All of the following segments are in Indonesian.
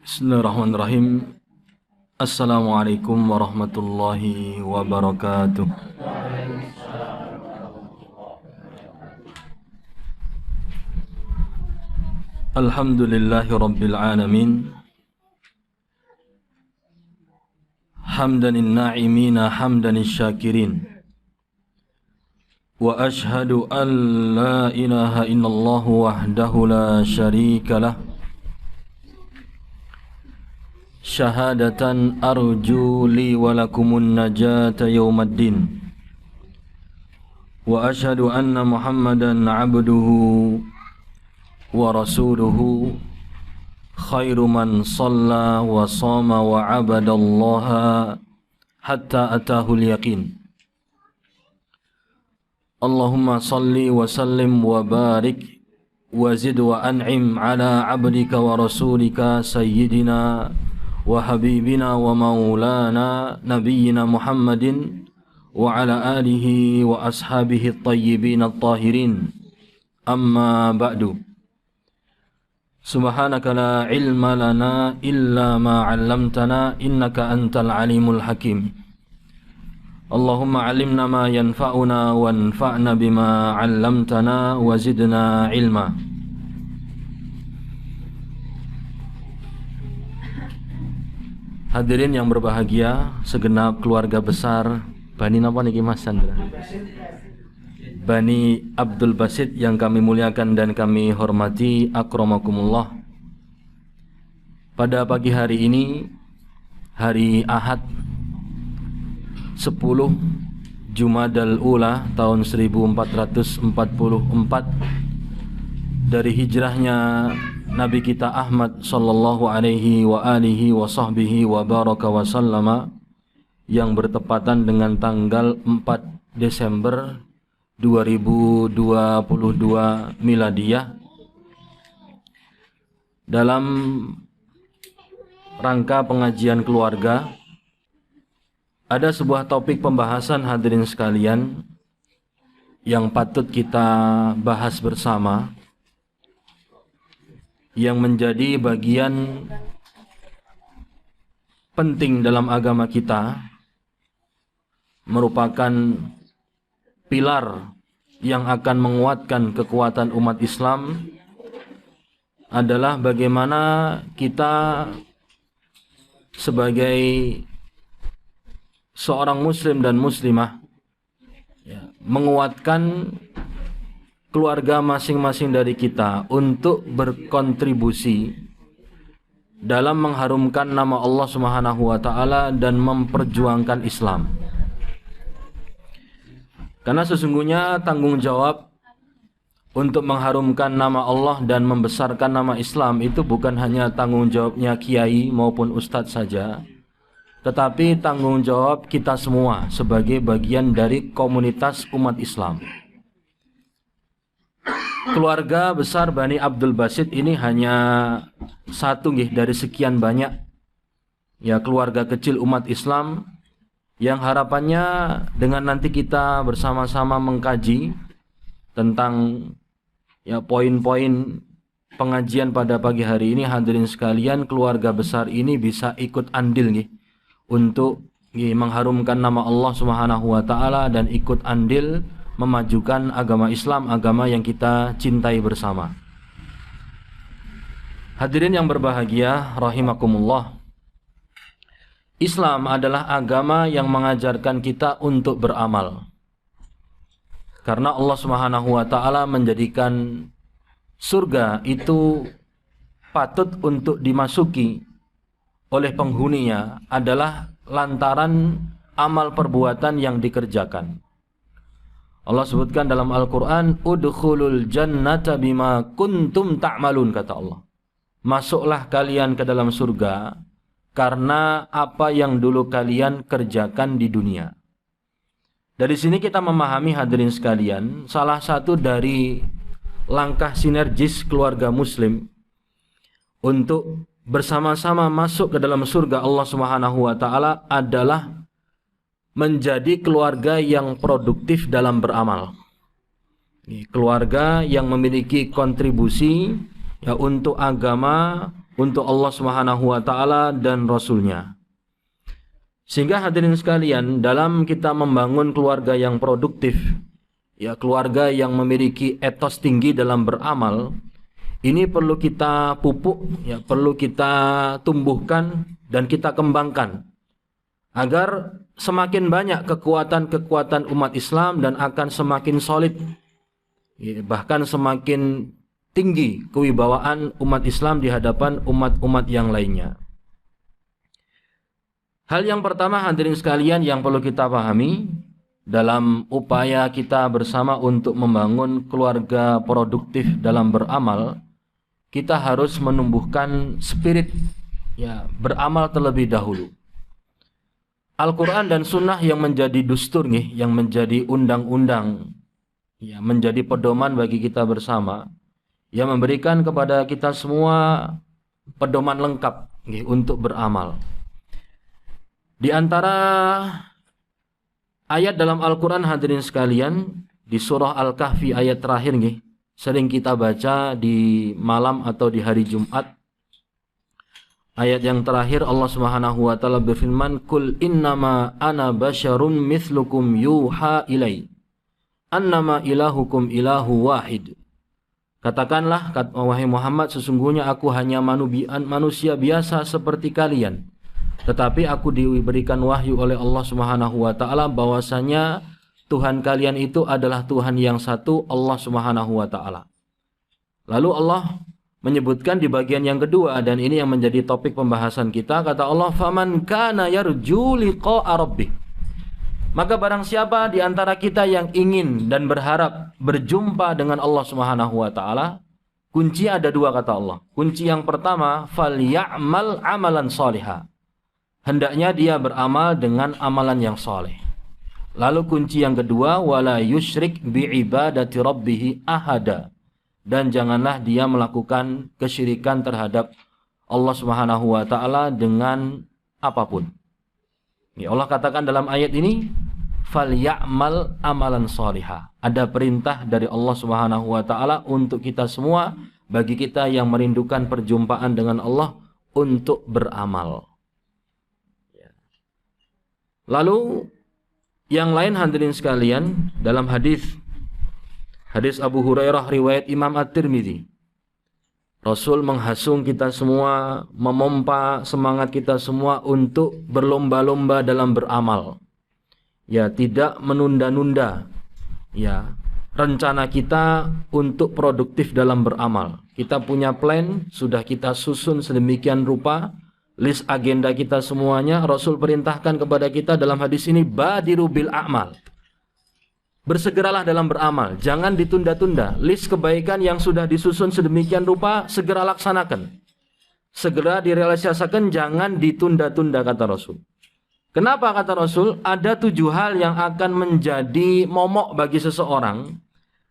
Bismillahirrahmanirrahim. Assalamualaikum warahmatullahi wabarakatuh. Alhamdulillahi rabbil alamin. Hamdan na'imina hamdan syakirin. Wa ashhadu an la ilaha illallah wahdahu la syarika lah. Syahadatan arju li walakumun najata yawmaddin. Wa ashhadu anna Muhammadan abduhu wa rasuluhu khairu man shalla wa shama wa abadallaha hatta atahul yaqin. Allahumma salli wa sallim wa barik wa zid wa an'im ala abdika wa rasulika sayyidina wa habibina wa maulana nabiyyina Muhammadin wa ala alihi wa ashabihi at-tayyibin at-tahirin. Amma ba'du. Subhanaka la ilma lana illa ma 'allamtana innaka antal alimul hakim. Allahumma 'allimna ma yanfa'una wanfa'na bima 'allamtana wa zidna ilma. Hadirin yang berbahagia, segenap keluarga besar Bani napa niki Mas Chandra? Bani Abdul Basit yang kami muliakan dan kami hormati, akramakumullah. Pada pagi hari ini, hari Ahad 10 Jumadal Ula tahun 1444 dari hijrahnya Nabi kita Ahmad sallallahu alaihi wa alihi wa sahbihi wa baraka wa sallama, yang bertepatan dengan tanggal 4 Desember 2022 miladiyah. Dalam rangka pengajian keluarga, ada sebuah topik pembahasan hadirin sekalian yang patut kita bahas bersama, yang menjadi bagian penting dalam agama kita, merupakan pilar yang akan menguatkan kekuatan umat Islam, adalah bagaimana kita sebagai seorang muslim dan muslimah menguatkan keluarga masing-masing dari kita untuk berkontribusi dalam mengharumkan nama Allah Subhanahu wa taala dan memperjuangkan Islam. Karena sesungguhnya tanggung jawab untuk mengharumkan nama Allah dan membesarkan nama Islam itu bukan hanya tanggung jawabnya kiai maupun ustadz saja, tetapi tanggung jawab kita semua sebagai bagian dari komunitas umat Islam. Keluarga besar Bani Abdul Basit ini hanya satu dari sekian banyak keluarga kecil umat Islam, yang harapannya dengan nanti kita bersama-sama mengkaji tentang poin-poin pengajian pada pagi hari ini, hadirin sekalian, keluarga besar ini bisa ikut andil untuk mengharumkan nama Allah Subhanahu wa taala dan ikut andil memajukan agama Islam, agama yang kita cintai bersama. Hadirin yang berbahagia rahimakumullah, Islam adalah agama yang mengajarkan kita untuk beramal. Karena Allah Subhanahu wa taala menjadikan surga itu patut untuk dimasuki oleh penghuninya adalah lantaran amal perbuatan yang dikerjakan. Allah sebutkan dalam Al-Quran, udkhulul jannata bima kuntum ta'malun, kata Allah. Masuklah kalian ke dalam surga karena apa yang dulu kalian kerjakan di dunia. Dari sini kita memahami, hadirin sekalian, salah satu dari langkah sinergis keluarga muslim untuk bersama-sama masuk ke dalam surga Allah Subhanahu wa taala adalah menjadi keluarga yang produktif dalam beramal. Keluarga yang memiliki kontribusi untuk agama untuk Allah Subhanahu wa taala dan Rasul-Nya. Sehingga hadirin sekalian, dalam kita membangun keluarga yang produktif, ya keluarga yang memiliki etos tinggi dalam beramal, ini perlu kita pupuk, ya perlu kita tumbuhkan dan kita kembangkan agar semakin banyak kekuatan-kekuatan umat Islam dan akan semakin solid, ya, bahkan semakin tinggi kewibawaan umat Islam di hadapan umat-umat yang lainnya. Hal yang pertama hadirin sekalian yang perlu kita pahami dalam upaya kita bersama untuk membangun keluarga produktif dalam beramal, kita harus menumbuhkan spirit, ya, beramal terlebih dahulu. Al-Quran dan Sunnah yang menjadi dustur, yang menjadi undang-undang, ya, menjadi pedoman bagi kita bersama, yang memberikan kepada kita semua pedoman lengkap untuk beramal. Di antara ayat dalam Al-Quran hadirin sekalian, di surah Al-Kahfi ayat terakhir sering kita baca di malam atau di hari Jumat. Ayat yang terakhir Allah Subhanahu wa taala berfirman, "Qul innama ana basyarun mithlukum yuha ilai annama ilahukum ilahu wahid." Katakanlah, wahai Muhammad, sesungguhnya aku hanya manusia biasa seperti kalian, tetapi aku diberikan wahyu oleh Allah Subhanahu wa taala bahwasanya Tuhan kalian itu adalah Tuhan yang satu, Allah Subhanahu wa taala. Lalu Allah menyebutkan di bagian yang kedua, dan ini yang menjadi topik pembahasan kita, kata Allah, "Faman kana yarju liqa'a rabbih." Maka barang siapa di antara kita yang ingin dan berharap berjumpa dengan Allah Subhanahu wa taala, kunci ada dua kata Allah. Kunci yang pertama, "Falyamal amalan shaliha." Hendaknya dia beramal dengan amalan yang soleh. Lalu kunci yang kedua, wala yusyrik bi'ibadati rabbih ahada. Dan janganlah dia melakukan kesyirikan terhadap Allah Subhanahu wa taala dengan apapun. Ya, Allah katakan dalam ayat ini, falyamal amalan shaliha. Ada perintah dari Allah Subhanahu wa taala untuk kita semua, bagi kita yang merindukan perjumpaan dengan Allah, untuk beramal. Lalu yang lain hadirin sekalian, dalam hadis Abu Hurairah riwayat Imam At-Tirmidzi, Rasul menghasung kita semua, memompa semangat kita semua untuk berlomba-lomba dalam beramal. Ya, tidak menunda-nunda, ya, rencana kita untuk produktif dalam beramal. Kita punya plan, sudah kita susun sedemikian rupa, list agenda kita semuanya. Rasul perintahkan kepada kita dalam hadis ini, badiru bil a'mal. Bersegeralah dalam beramal, jangan ditunda-tunda. List kebaikan yang sudah disusun sedemikian rupa, segera laksanakan. Segera direalisasikan, jangan ditunda-tunda, kata Rasul. Kenapa kata Rasul? Ada 7 hal yang akan menjadi momok bagi seseorang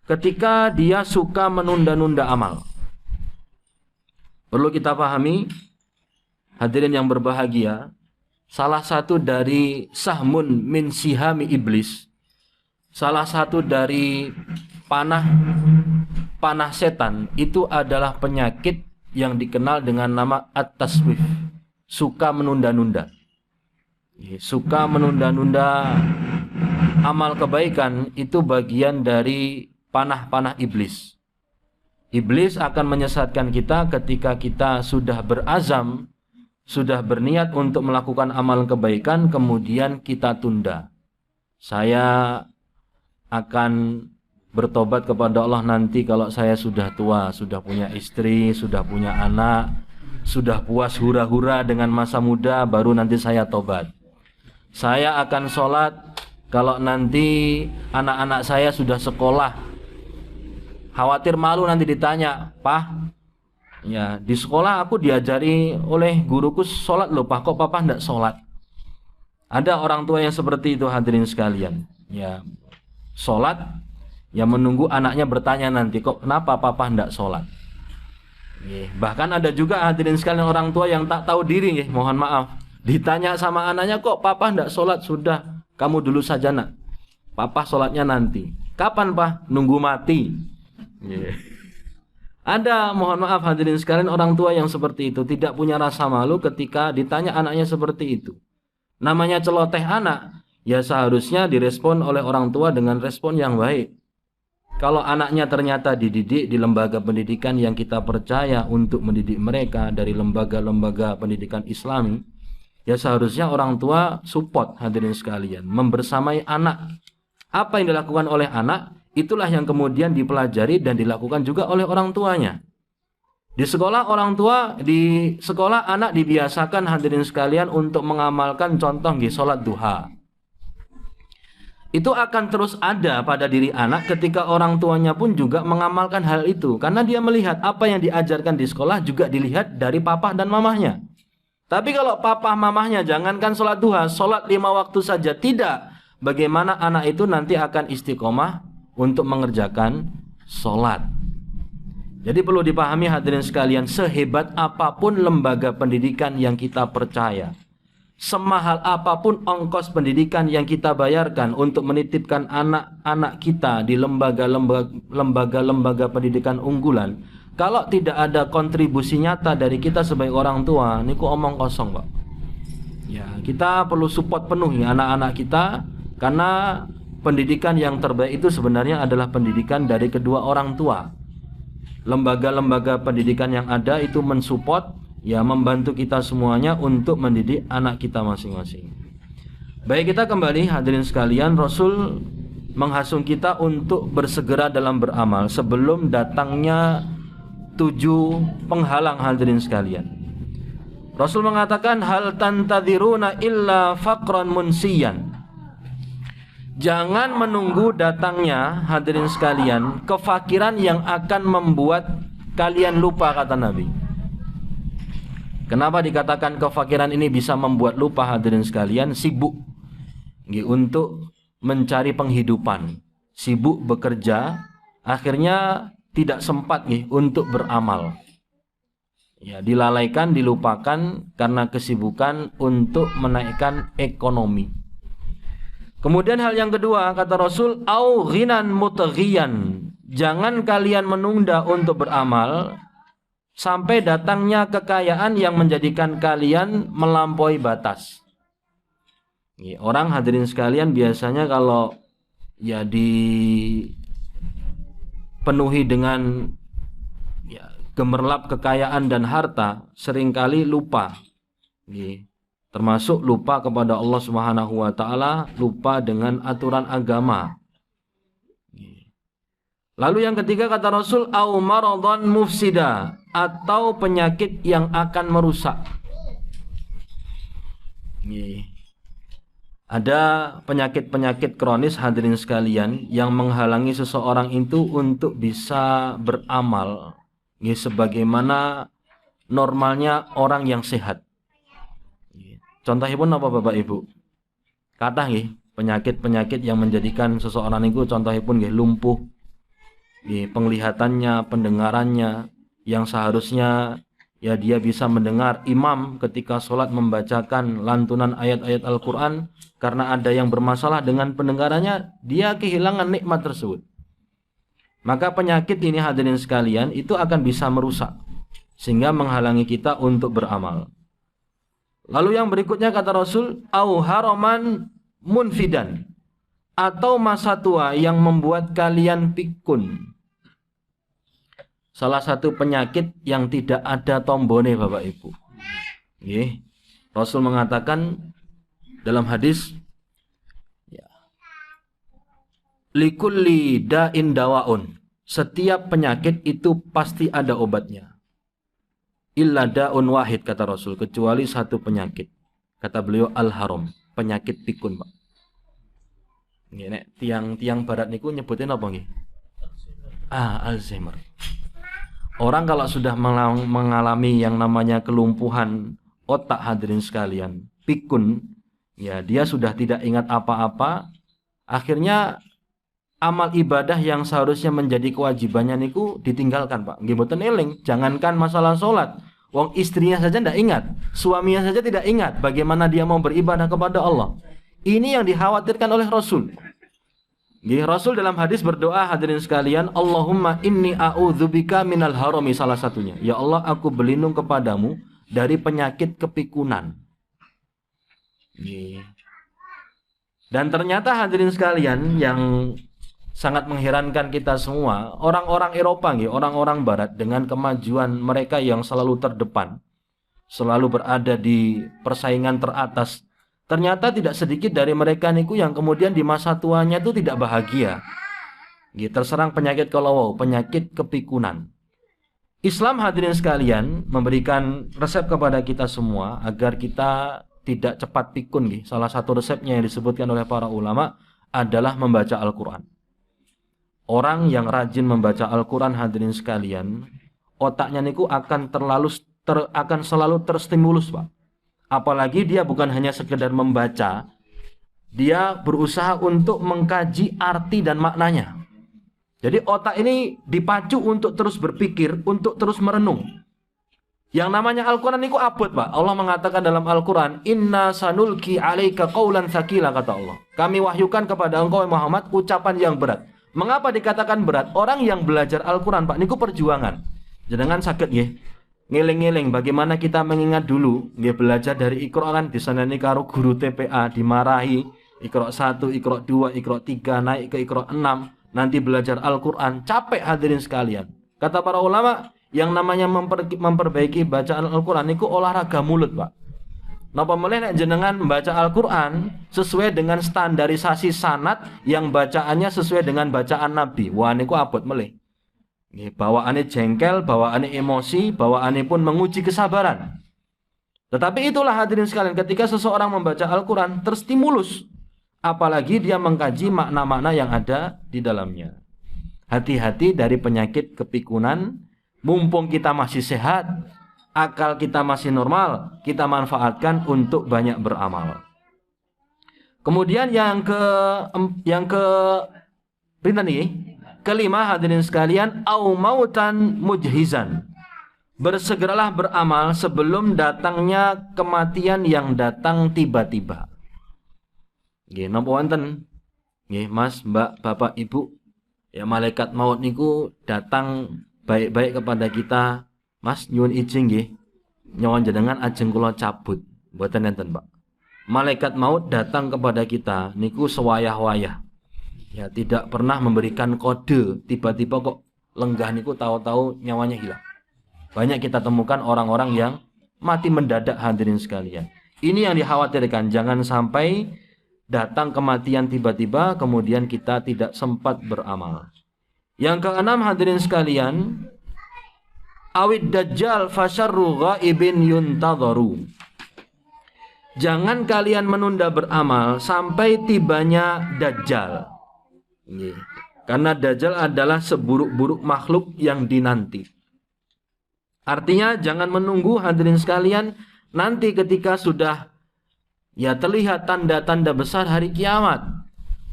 ketika dia suka menunda-nunda amal. Perlu kita pahami, hadirin yang berbahagia, salah satu dari sahmun min sihami iblis, salah satu dari panah setan, itu adalah penyakit yang dikenal dengan nama at-taswif, suka menunda-nunda. Suka menunda-nunda amal kebaikan itu bagian dari panah-panah iblis. Iblis akan menyesatkan kita ketika kita sudah berazam, sudah berniat untuk melakukan amal kebaikan, kemudian kita tunda. Saya akan bertobat kepada Allah nanti kalau saya sudah tua, sudah punya istri, sudah punya anak, sudah puas hura-hura dengan masa muda, baru nanti saya tobat. Saya akan sholat kalau nanti anak-anak saya sudah sekolah. Khawatir malu nanti ditanya, "Pak, ya, di sekolah aku diajari oleh guruku sholat loh, Pak, kok Papa tidak sholat?" Ada orang tua yang seperti itu hadirin sekalian. Ya, sholat, ya menunggu anaknya bertanya nanti, kok kenapa Papa tidak sholat? Bahkan ada juga hadirin sekalian orang tua yang tak tahu diri, mohon maaf. Ditanya sama anaknya, kok Papa tidak sholat? Sudah, kamu dulu saja nak, Papa sholatnya nanti. Kapan Pak? Nunggu mati. Ada, mohon maaf hadirin sekalian, orang tua yang seperti itu tidak punya rasa malu ketika ditanya anaknya seperti itu. Namanya celoteh anak, ya seharusnya direspon oleh orang tua dengan respon yang baik. Kalau anaknya ternyata dididik di lembaga pendidikan yang kita percaya untuk mendidik mereka dari lembaga-lembaga pendidikan Islami, ya seharusnya orang tua support hadirin sekalian, membersamai anak. Apa yang dilakukan oleh anak, itulah yang kemudian dipelajari dan dilakukan juga oleh orang tuanya. Di sekolah di sekolah anak dibiasakan hadirin sekalian untuk mengamalkan contoh di sholat duha. Itu akan terus ada pada diri anak ketika orang tuanya pun juga mengamalkan hal itu. Karena dia melihat apa yang diajarkan di sekolah juga dilihat dari papa dan mamahnya. Tapi kalau papa mamahnya jangankan sholat duha, sholat 5 waktu saja tidak. Bagaimana anak itu nanti akan istiqomah untuk mengerjakan sholat. Jadi perlu dipahami hadirin sekalian, sehebat apapun lembaga pendidikan yang kita percaya, semahal apapun ongkos pendidikan yang kita bayarkan untuk menitipkan anak-anak kita di lembaga-lembaga pendidikan unggulan, kalau tidak ada kontribusi nyata dari kita sebagai orang tua, niku omong kosong, Pak. Ya, kita perlu support penuh ya anak-anak kita, karena pendidikan yang terbaik itu sebenarnya adalah pendidikan dari kedua orang tua. Lembaga-lembaga pendidikan yang ada itu mensupport, ya membantu kita semuanya untuk mendidik anak kita masing-masing. Baik, kita kembali hadirin sekalian, Rasul menghasung kita untuk bersegera dalam beramal sebelum datangnya 7 penghalang hadirin sekalian. Rasul mengatakan, hal tantadhiruna illa faqran munsiyan. Jangan menunggu datangnya hadirin sekalian kefakiran yang akan membuat kalian lupa, kata Nabi. Kenapa dikatakan kefakiran ini bisa membuat lupa hadirin sekalian? Sibuk untuk mencari penghidupan, sibuk bekerja, akhirnya tidak sempat untuk beramal. Ya, dilalaikan, dilupakan karena kesibukan untuk menaikkan ekonomi. Kemudian hal yang kedua, kata Rasul, au ghinan mutaghiyan. Jangan kalian menunda untuk beramal sampai datangnya kekayaan yang menjadikan kalian melampaui batas. Ya, orang hadirin sekalian biasanya kalau ya dipenuhi dengan ya, gemerlap kekayaan dan harta, seringkali lupa. Ya, termasuk lupa kepada Allah Subhanahu wa taala, lupa dengan aturan agama. Lalu yang ketiga kata Rasul, au maradhan mufsida, atau penyakit yang akan merusak. Ada penyakit-penyakit kronis hadirin sekalian yang menghalangi seseorang itu untuk bisa beramal sebagaimana normalnya orang yang sehat. Contohnya pun apa Bapak Ibu? Kathah nggih penyakit-penyakit yang menjadikan seseorang itu contohnya pun lumpuh. Penglihatannya, pendengarannya yang seharusnya ya dia bisa mendengar imam ketika sholat membacakan lantunan ayat-ayat Al-Quran, karena ada yang bermasalah dengan pendengarannya, dia kehilangan nikmat tersebut. Maka penyakit ini hadirin sekalian itu akan bisa merusak sehingga menghalangi kita untuk beramal. Lalu yang berikutnya kata Rasul, au haraman munfidan, atau masa tua yang membuat kalian pikun. Salah satu penyakit yang tidak ada tombone Bapak Ibu. Rasul mengatakan dalam hadis, ya, likulli da'in dawaun. Setiap penyakit itu pasti ada obatnya. Illa da'un wahid, kata Rasul, kecuali satu penyakit. Kata beliau, al-haram, penyakit pikun, Pak. Tiang barat niku nyebutin apa nggih? Alzheimer. Orang kalau sudah mengalami yang namanya kelumpuhan otak hadirin sekalian, pikun, ya dia sudah tidak ingat apa-apa, akhirnya amal ibadah yang seharusnya menjadi kewajibannya niku ditinggalkan, Pak. Nggih mboten eling, jangankan masalah sholat, wong istrinya saja tidak ingat, suaminya saja tidak ingat bagaimana dia mau beribadah kepada Allah. Ini yang dikhawatirkan oleh Rasul. Nggih, Rasul dalam hadis berdoa hadirin sekalian, Allahumma inni a'udzubika minal harami, salah satunya. Ya Allah, aku berlindung kepadamu dari penyakit kepikunan. Nggih. Dan ternyata hadirin sekalian yang sangat mengherankan kita semua, orang-orang Eropa nggih, orang-orang barat dengan kemajuan mereka yang selalu terdepan, selalu berada di persaingan teratas. Ternyata tidak sedikit dari mereka niku yang kemudian di masa tuanya itu tidak bahagia. Terserang penyakit kolowau, penyakit kepikunan. Islam hadirin sekalian memberikan resep kepada kita semua agar kita tidak cepat pikun. Salah satu resepnya yang disebutkan oleh para ulama adalah membaca Al-Quran. Orang yang rajin membaca Al-Quran hadirin sekalian, otaknya niku akan selalu terstimulus, Pak. Apalagi dia bukan hanya sekedar membaca, dia berusaha untuk mengkaji arti dan maknanya. Jadi otak ini dipacu untuk terus berpikir, untuk terus merenung. Yang namanya Al-Quran itu abot, Pak. Allah mengatakan dalam Al-Quran, Inna sanulki alaika qawlan tsaqila, kata Allah. Kami wahyukan kepada engkau Muhammad ucapan yang berat. Mengapa dikatakan berat? Orang yang belajar Al-Quran, Pak, niku perjuangan. Jangan sakit ya. Ngeling-ngeling bagaimana kita mengingat dulu, dia belajar dari Iqra kan disanani karo guru TPA, dimarahi Iqra 1, Iqra 2, Iqra 3, naik ke Iqra 6, nanti belajar Al-Qur'an, capek hadirin sekalian. Kata para ulama, yang namanya memperbaiki bacaan Al-Qur'an itu olahraga mulut, Pak. Napa mulai nek jenengan membaca Al-Qur'an sesuai dengan standarisasi sanad yang bacaannya sesuai dengan bacaan Nabi. Wah niku abot melih. Bawaannya jengkel, bawaannya emosi, bawaannya pun menguji kesabaran. Tetapi itulah hadirin sekalian, ketika seseorang membaca Al-Quran terstimulus, apalagi dia mengkaji makna-makna yang ada di dalamnya. Hati-hati dari penyakit kepikunan, mumpung kita masih sehat, akal kita masih normal, kita manfaatkan untuk banyak beramal. Kemudian yang ke pinten nih? Kelima hadirin sekalian, au mautan mujhizan. Bersegeralah beramal sebelum datangnya kematian yang datang tiba-tiba. Nggih, napa wonten? Nggih, Mas, Mbak, Bapak, Ibu, ya malaikat maut niku datang baik-baik kepada kita. Mas, nyuwun izin nggih. Nyawan jenengan ajeng kula cabut. Mboten enten, Pak. Malaikat maut datang kepada kita niku sewayah-wayah. Ya, tidak pernah memberikan kode, tiba-tiba kok lenggah niku tahu-tahu nyawanya hilang. Banyak kita temukan orang-orang yang mati mendadak hadirin sekalian. Ini yang dikhawatirkan, jangan sampai datang kematian tiba-tiba kemudian kita tidak sempat beramal. Yang keenam hadirin sekalian, awid dajjal fasyarru ghaibin yuntadharu. Jangan kalian menunda beramal sampai tibanya Dajjal. Karena Dajjal adalah seburuk-buruk makhluk yang dinanti. Artinya jangan menunggu hadirin sekalian, nanti ketika sudah ya terlihat tanda-tanda besar hari kiamat.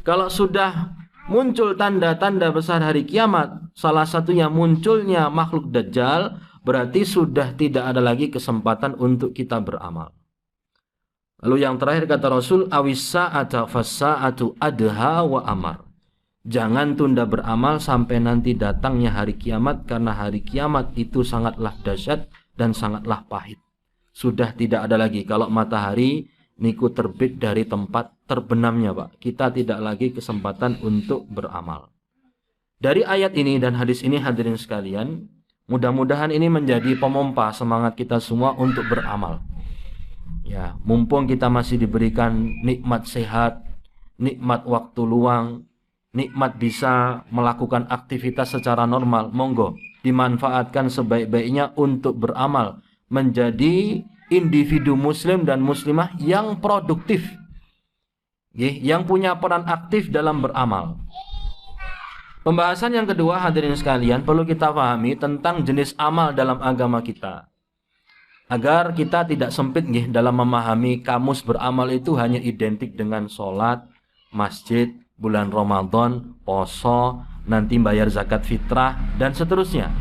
Kalau sudah muncul tanda-tanda besar hari kiamat, salah satunya munculnya makhluk Dajjal, berarti sudah tidak ada lagi kesempatan untuk kita beramal. Lalu yang terakhir kata Rasul, awissa'ata fassa'atu adha wa amar. Jangan tunda beramal sampai nanti datangnya hari kiamat, karena hari kiamat itu sangatlah dahsyat dan sangatlah pahit. Sudah tidak ada lagi kalau matahari niku terbit dari tempat terbenamnya, Pak. Kita tidak lagi kesempatan untuk beramal. Dari ayat ini dan hadis ini hadirin sekalian, mudah-mudahan ini menjadi pemompa semangat kita semua untuk beramal. Ya, mumpung kita masih diberikan nikmat sehat, nikmat waktu luang, nikmat bisa melakukan aktivitas secara normal, monggo dimanfaatkan sebaik-baiknya untuk beramal, menjadi individu muslim dan muslimah yang produktif, yang punya peran aktif dalam beramal. Pembahasan yang kedua hadirin sekalian, perlu kita pahami tentang jenis amal dalam agama kita, agar kita tidak sempit dalam memahami kamus beramal itu hanya identik dengan sholat, masjid, bulan Ramadan, poso, nanti bayar zakat fitrah, dan seterusnya.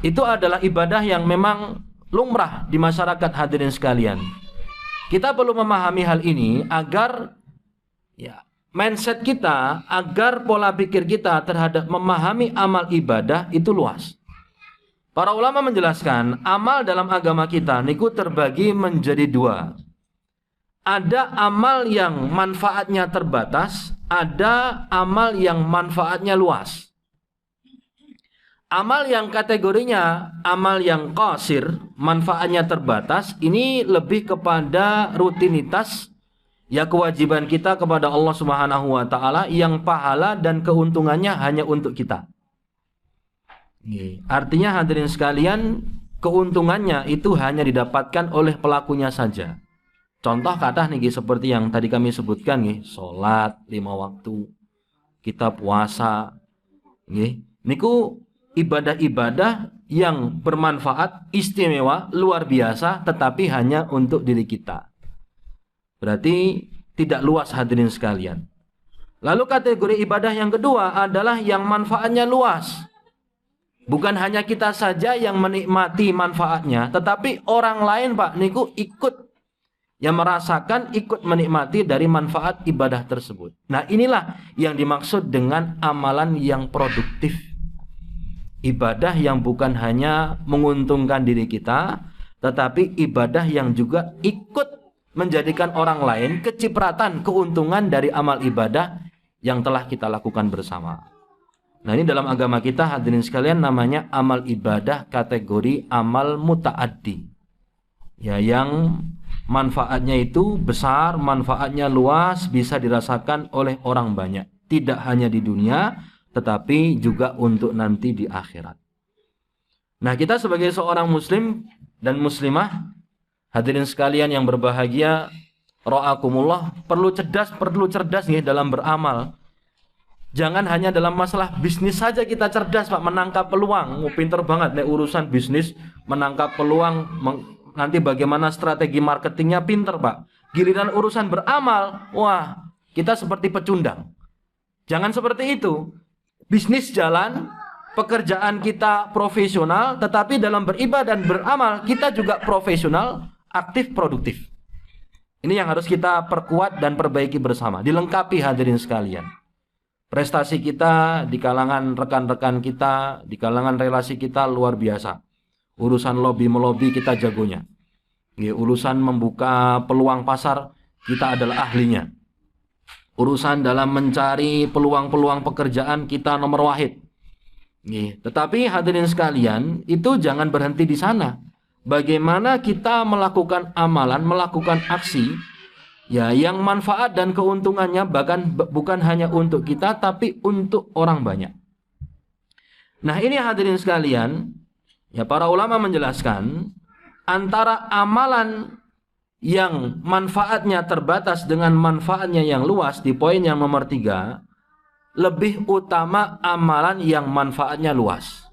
Itu adalah ibadah yang memang lumrah di masyarakat hadirin sekalian. Kita perlu memahami hal ini agar ya mindset kita, agar pola pikir kita terhadap memahami amal ibadah itu luas. Para ulama menjelaskan, amal dalam agama kita niku terbagi menjadi dua. Ada amal yang manfaatnya terbatas, ada amal yang manfaatnya luas. Amal yang kategorinya amal yang qasir, manfaatnya terbatas, ini lebih kepada rutinitas, ya kewajiban kita kepada Allah Subhanahu wa taala yang pahala dan keuntungannya hanya untuk kita. Artinya hadirin sekalian, keuntungannya itu hanya didapatkan oleh pelakunya saja. Contoh kata nih seperti yang tadi kami sebutkan nih, salat 5 waktu, kita puasa, niku ibadah-ibadah yang bermanfaat, istimewa, luar biasa, tetapi hanya untuk diri kita. Berarti tidak luas hadirin sekalian. Lalu kategori ibadah yang kedua adalah yang manfaatnya luas. Bukan hanya kita saja yang menikmati manfaatnya, tetapi orang lain Pak niku ikut, yang merasakan, ikut menikmati dari manfaat ibadah tersebut. Nah, inilah yang dimaksud dengan amalan yang produktif. Ibadah yang bukan hanya menguntungkan diri kita, tetapi ibadah yang juga ikut menjadikan orang lain kecipratan keuntungan dari amal ibadah yang telah kita lakukan bersama. Nah, ini dalam agama kita hadirin sekalian namanya amal ibadah kategori amal muta'addi. Ya, yang manfaatnya itu besar, manfaatnya luas, bisa dirasakan oleh orang banyak. Tidak hanya di dunia, tetapi juga untuk nanti di akhirat. Nah, kita sebagai seorang muslim dan muslimah, hadirin sekalian yang berbahagia, ra'akumullah, perlu cerdas nih dalam beramal. Jangan hanya dalam masalah bisnis saja kita cerdas Pak, menangkap peluang. Pinter banget nih urusan bisnis, menangkap peluang, nanti bagaimana strategi marketingnya pinter Pak. Giliran urusan beramal, wah kita seperti pecundang. Jangan seperti itu. Bisnis jalan, pekerjaan kita profesional, tetapi dalam beribadah dan beramal kita juga profesional, aktif, produktif. Ini yang harus kita perkuat dan perbaiki bersama. Dilengkapi hadirin sekalian. Prestasi kita di kalangan rekan-rekan kita, di kalangan relasi kita luar biasa. Urusan lobby-melobi kita jagonya. Urusan membuka peluang pasar kita adalah ahlinya. Urusan dalam mencari peluang-peluang pekerjaan kita nomor wahid. Tetapi hadirin sekalian, itu jangan berhenti di sana. Bagaimana kita melakukan amalan, melakukan aksi, ya, yang manfaat dan keuntungannya bahkan bukan hanya untuk kita, tapi untuk orang banyak. Nah, ini hadirin sekalian, ya, para ulama menjelaskan antara amalan yang manfaatnya terbatas dengan manfaatnya yang luas di poin yang nomor 3, lebih utama amalan yang manfaatnya luas.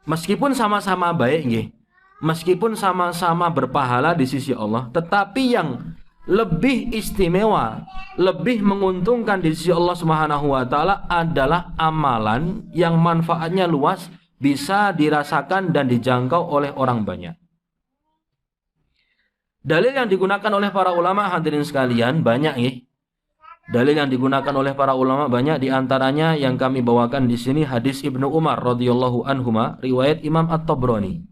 Meskipun sama-sama baik, meskipun sama-sama berpahala di sisi Allah, tetapi yang lebih istimewa, lebih menguntungkan di sisi Allah Subhanahu wa taala adalah amalan yang manfaatnya luas, bisa dirasakan dan dijangkau oleh orang banyak. Dalil yang digunakan oleh para ulama hadirin sekalian banyak Dalil yang digunakan oleh para ulama banyak, diantaranya yang kami bawakan di sini hadis Ibnu Umar radhiyallahu anhuma, riwayat Imam At-Tabrani.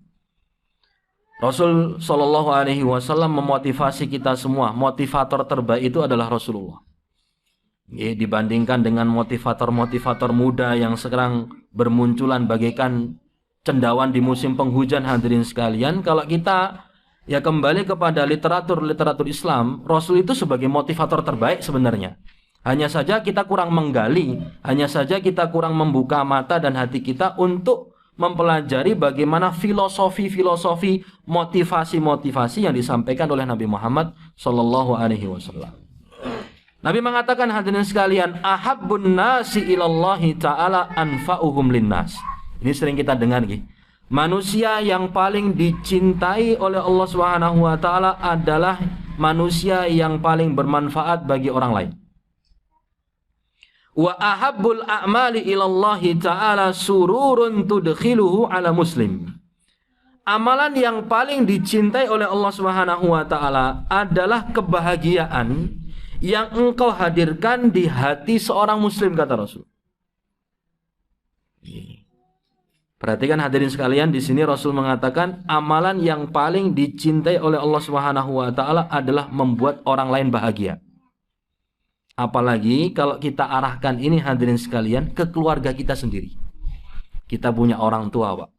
Rasul Shallallahu Alaihi Wasallam memotivasi kita semua. Motivator terbaik itu adalah Rasulullah. Dibandingkan dengan motivator-motivator muda yang sekarang bermunculan bagaikan cendawan di musim penghujan hadirin sekalian, kalau kita kembali kepada literatur Islam, Rasul itu sebagai motivator terbaik sebenarnya. Hanya saja kita kurang menggali, hanya saja kita kurang membuka mata dan hati kita untuk mempelajari bagaimana filosofi-filosofi, motivasi-motivasi yang disampaikan oleh Nabi Muhammad Sallallahu Alaihi Wasallam. Nabi mengatakan hadirin sekalian, ahabbun nasi ilallahi ta'ala anfa'uhum linnas. Ini sering kita dengar Manusia yang paling dicintai oleh Allah Subhanahu wa taala adalah manusia yang paling bermanfaat bagi orang lain. Wa ahabbul a'mali ilallahi ta'ala sururun tudkhiluhu ala muslim. Amalan yang paling dicintai oleh Allah Subhanahu wa taala adalah kebahagiaan yang engkau hadirkan di hati seorang muslim, kata Rasul. Perhatikan hadirin sekalian, di sini Rasul mengatakan amalan yang paling dicintai oleh Allah Subhanahu wa taala adalah membuat orang lain bahagia. Apalagi kalau kita arahkan ini hadirin sekalian ke keluarga kita sendiri. Kita punya orang tua, Pak.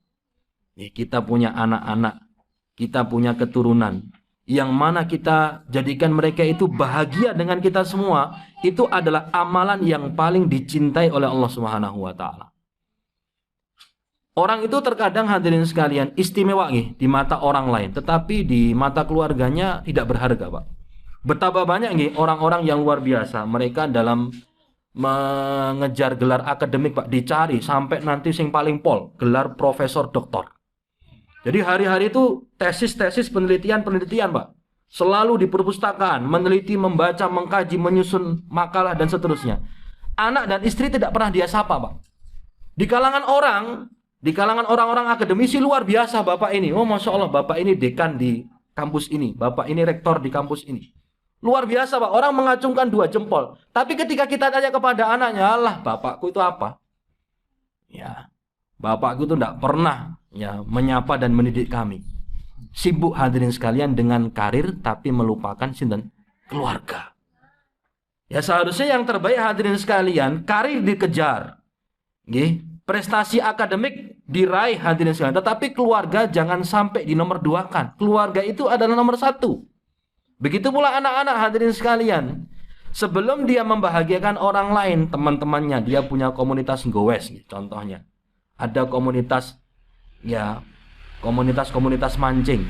Kita punya anak-anak, kita punya keturunan, yang mana kita jadikan mereka itu bahagia dengan kita semua, itu adalah amalan yang paling dicintai oleh Allah Subhanahu wa taala. Orang itu terkadang hadirin sekalian istimewa nih di mata orang lain, tetapi di mata keluarganya tidak berharga, Pak. Betapa banyak nih orang-orang yang luar biasa, mereka dalam mengejar gelar akademik, Pak, dicari sampai nanti sing paling pol, gelar profesor doktor. Jadi hari-hari itu tesis-tesis penelitian-penelitian, Pak. Selalu di perpustakaan, meneliti, membaca, mengkaji, menyusun makalah dan seterusnya. Anak dan istri tidak pernah dia sapa, Pak. Di kalangan orang-orang akademisi luar biasa bapak ini. Oh, Masya Allah, bapak ini dekan di kampus ini, bapak ini rektor di kampus ini. Luar biasa, Pak. Orang mengacungkan 2 jempol. Tapi ketika kita tanya kepada anaknya, Allah, bapakku itu apa? Ya, bapakku itu tidak pernah menyapa dan mendidik kami. Sibuk hadirin sekalian dengan karir, tapi melupakan sinten keluarga. Ya, seharusnya yang terbaik hadirin sekalian, karir dikejar, prestasi akademik diraih hadirin sekalian, tetapi keluarga jangan sampai di nomor 2-kan. Keluarga itu adalah nomor 1. Begitu pula anak-anak hadirin sekalian. Sebelum dia membahagiakan orang lain, teman-temannya, dia punya komunitas gowes, contohnya. Ada komunitas mancing.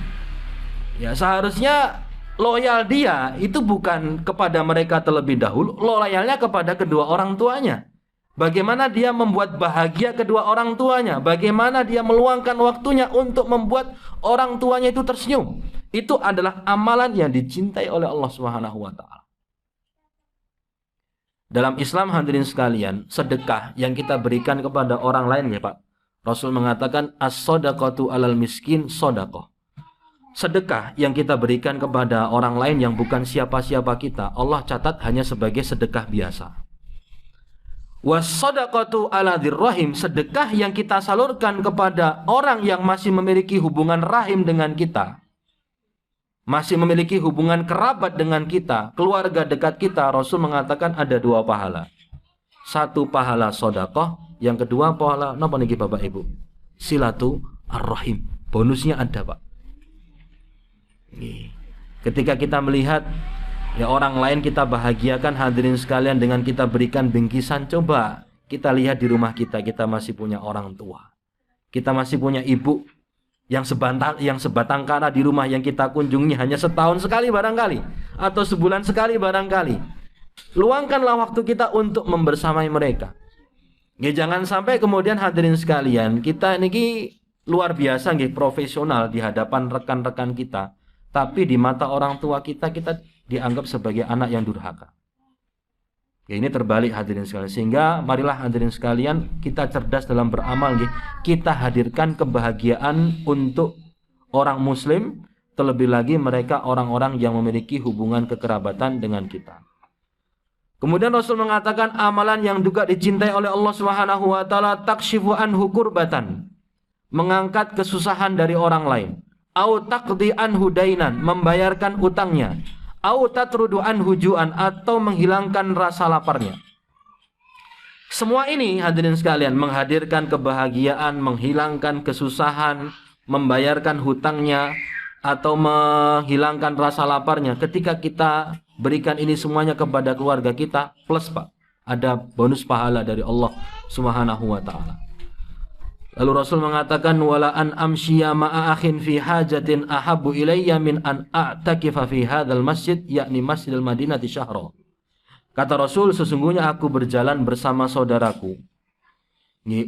Ya, seharusnya loyal dia itu bukan kepada mereka terlebih dahulu, loyalnya kepada kedua orang tuanya. Bagaimana dia membuat bahagia kedua orang tuanya, bagaimana dia meluangkan waktunya untuk membuat orang tuanya itu tersenyum. Itu adalah amalan yang dicintai oleh Allah Subhanahu wa taala. Dalam Islam hadirin sekalian, sedekah yang kita berikan kepada orang lain, ya Pak. Rasul mengatakan as-shadaqatu 'alal miskin shadaqah. Sedekah yang kita berikan kepada orang lain yang bukan siapa-siapa kita, Allah catat hanya sebagai sedekah biasa. Was-shadaqatu 'ala dzirrahim, sedekah yang kita salurkan kepada orang yang masih memiliki hubungan rahim dengan kita, masih memiliki hubungan kerabat dengan kita, keluarga dekat kita, Rasul mengatakan ada 2 pahala. 1 pahala sedekah, yang kedua pahala napa niki Bapak Ibu? Silatu ar-rahim. Bonusnya ada, Pak. Ketika kita melihat orang lain kita bahagiakan hadirin sekalian dengan kita berikan bingkisan, coba kita lihat di rumah kita, kita masih punya orang tua. Kita masih punya ibu yang sebatang kara di rumah yang kita kunjungi hanya setahun sekali barangkali, atau sebulan sekali barangkali. Luangkanlah waktu kita untuk membersamai mereka. Jangan sampai kemudian hadirin sekalian, kita ini luar biasa profesional di hadapan rekan-rekan kita, tapi di mata orang tua kita dianggap sebagai anak yang durhaka. Ini terbalik hadirin sekalian. Sehingga marilah hadirin sekalian kita cerdas dalam beramal. Kita hadirkan kebahagiaan untuk orang muslim, terlebih lagi mereka orang-orang yang memiliki hubungan kekerabatan dengan kita. Kemudian Rasul mengatakan amalan yang juga dicintai oleh Allah Subhanahu wa taala, takshifu anhu kurbatan, mengangkat kesusahan dari orang lain, au taqdi anhu dainan, membayarkan utangnya, au tatrudu anhu ju'an, atau menghilangkan rasa laparnya. Semua ini hadirin sekalian menghadirkan kebahagiaan, menghilangkan kesusahan, membayarkan hutangnya, atau menghilangkan rasa laparnya. Ketika kita berikan ini semuanya kepada keluarga kita, plus Pak, ada bonus pahala dari Allah Subhanahu wa taala. Lalu Rasul mengatakan wala an amshiya ma'a akhin fi hajatin ahabbu ilayya min an a'takifa fi hadzal masjid, yakni Masjidil Madinati syahra. Kata Rasul, sesungguhnya aku berjalan bersama saudaraku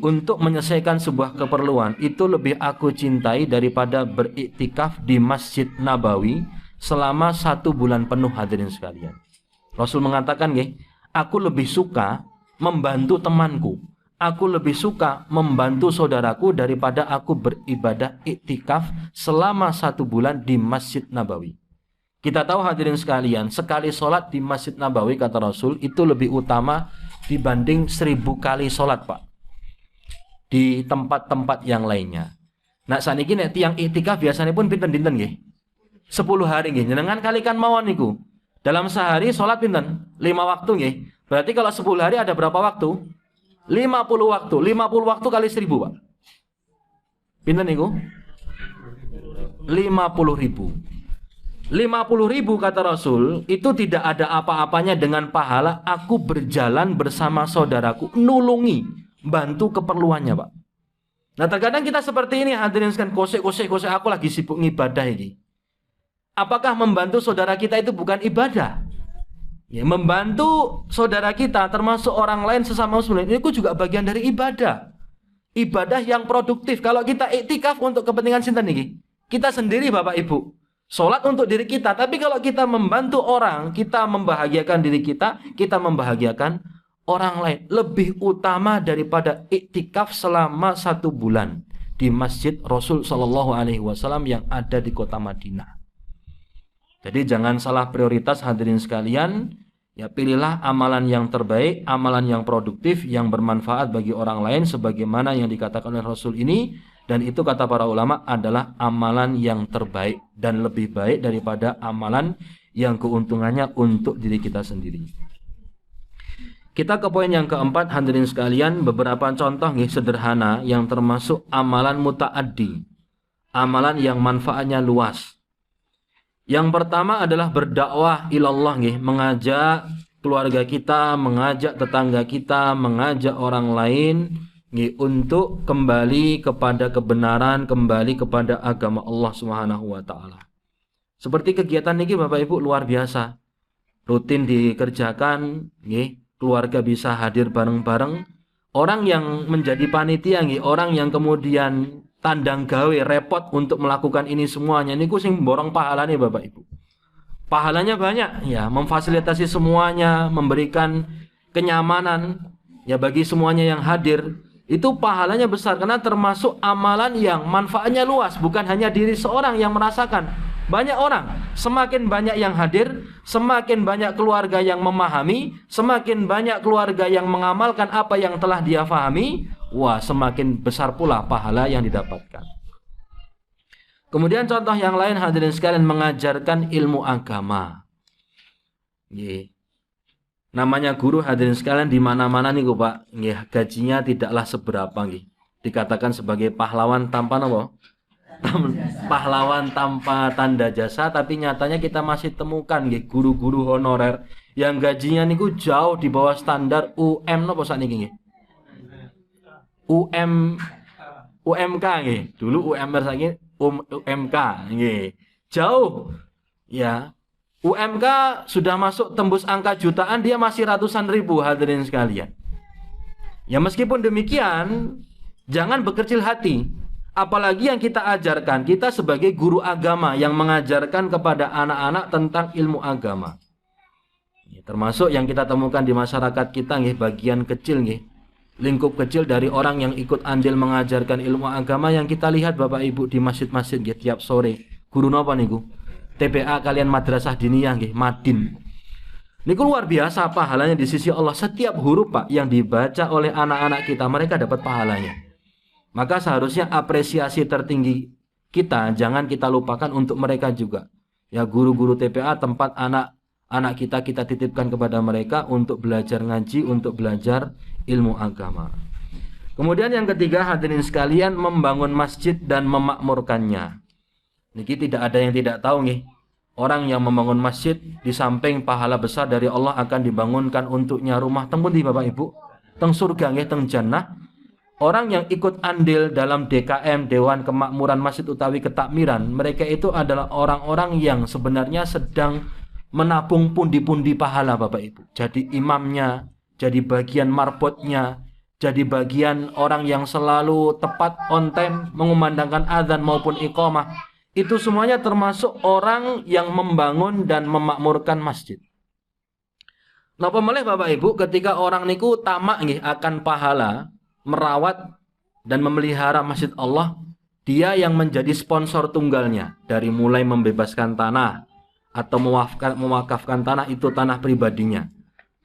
untuk menyelesaikan sebuah keperluan, itu lebih aku cintai daripada beriktikaf di Masjid Nabawi selama 1 bulan penuh hadirin sekalian. Rasul mengatakan aku lebih suka membantu temanku, aku lebih suka membantu saudaraku daripada aku beribadah iktikaf selama 1 bulan di Masjid Nabawi. Kita tahu hadirin sekalian, sekali sholat di Masjid Nabawi kata Rasul itu lebih utama dibanding 1000 kali sholat Pak di tempat-tempat yang lainnya. Nah saniki nek tiyang iktikaf biasanya pun pinten dinten nggih? 10 hari nggih. Jenengan kalikan mawon niku. Dalam sehari sholat pinten? 5 waktu nggih. Berarti kalau 10 hari ada berapa waktu? 50 waktu. 50 waktu kali 1000 Pak. Pinten niku? 50.000. 50.000 kata Rasul itu tidak ada apa-apanya dengan pahala aku berjalan bersama saudaraku nulungi bantu keperluannya Pak. Nah terkadang kita seperti ini hadirin sekalian, kosek aku lagi sibuk ngibadah ini. Apakah membantu saudara kita itu bukan ibadah? Ya, membantu saudara kita termasuk orang lain sesama muslim itu juga bagian dari ibadah. Ibadah yang produktif. Kalau kita iktikaf untuk kepentingan sinten niki? Kita sendiri Bapak Ibu. Sholat untuk diri kita, tapi kalau kita membantu orang, kita membahagiakan diri kita membahagiakan orang lain. Lebih utama daripada iktikaf selama 1 bulan di Masjid Rasul Shallallahu Alaihi Wasallam yang ada di kota Madinah. Jadi jangan salah prioritas hadirin sekalian. Ya pilihlah amalan yang terbaik, amalan yang produktif, yang bermanfaat bagi orang lain, sebagaimana yang dikatakan oleh Rasul ini. Dan itu kata para ulama adalah amalan yang terbaik dan lebih baik daripada amalan yang keuntungannya untuk diri kita sendiri. Kita ke poin yang keempat hadirin sekalian, beberapa contoh sederhana yang termasuk amalan muta'addi, amalan yang manfaatnya luas. Yang pertama adalah berdakwah ilallah, mengajak keluarga kita, mengajak tetangga kita, mengajak orang lain untuk kembali kepada kebenaran, kembali kepada agama Allah Subhanahu wa taala. Seperti kegiatan ini Bapak Ibu luar biasa. Rutin dikerjakan, keluarga bisa hadir bareng-bareng. Orang yang menjadi panitia, orang yang kemudian tandang gawe repot untuk melakukan ini semuanya, niku sing borong pahalanya Bapak Ibu. Pahalanya banyak ya, memfasilitasi semuanya, memberikan kenyamanan ya bagi semuanya yang hadir. Itu pahalanya besar karena termasuk amalan yang manfaatnya luas, bukan hanya diri seorang yang merasakan. Banyak orang, semakin banyak yang hadir, semakin banyak keluarga yang memahami, semakin banyak keluarga yang mengamalkan apa yang telah dia fahami, wah semakin besar pula pahala yang didapatkan. Kemudian contoh yang lain hadirin sekalian, mengajarkan ilmu agama. Namanya guru hadirin sekalian di mana-mana nih Pak, gajinya tidaklah seberapa dikatakan sebagai pahlawan tanpa apa? Pahlawan tanpa tanda jasa, tapi nyatanya kita masih temukan guru-guru honorer yang gajinya niku jauh di bawah standar napa sakniki UMK Dulu UMR saiki UMK jauh ya. UMK sudah masuk tembus angka jutaan, dia masih ratusan ribu hadirin sekalian. Ya meskipun demikian, jangan berkecil hati. Apalagi yang kita ajarkan, kita sebagai guru agama yang mengajarkan kepada anak-anak tentang ilmu agama. Termasuk yang kita temukan di masyarakat kita, bagian kecil, lingkup kecil dari orang yang ikut andil mengajarkan ilmu agama yang kita lihat Bapak Ibu di masjid-masjid tiap sore. Guru napa niku? TPA kalian madrasah diniyah Madin. Niku luar biasa pahalanya di sisi Allah. Setiap huruf Pak yang dibaca oleh anak-anak kita, mereka dapat pahalanya. Maka seharusnya apresiasi tertinggi kita jangan kita lupakan untuk mereka juga. Ya guru-guru TPA tempat anak-anak kita titipkan kepada mereka untuk belajar ngaji, untuk belajar ilmu agama. Kemudian yang ketiga hadirin sekalian, membangun masjid dan memakmurkannya. Niki tidak ada yang tidak tahu orang yang membangun masjid di samping pahala besar dari Allah akan dibangunkan untuknya rumah teng pundi Bapak Ibu? Teng surga teng jannah. Orang yang ikut andil dalam DKM Dewan Kemakmuran Masjid utawi Ketakmiran, mereka itu adalah orang-orang yang sebenarnya sedang menabung pundi-pundi pahala Bapak Ibu. Jadi imamnya, jadi bagian marbotnya, jadi bagian orang yang selalu tepat on time mengumandangkan azan maupun iqamah. Itu semuanya termasuk orang yang membangun dan memakmurkan masjid. Napa meleh Bapak Ibu, ketika orang niku tamak akan pahala merawat dan memelihara masjid Allah, dia yang menjadi sponsor tunggalnya dari mulai membebaskan tanah, atau mewakafkan tanah itu tanah pribadinya.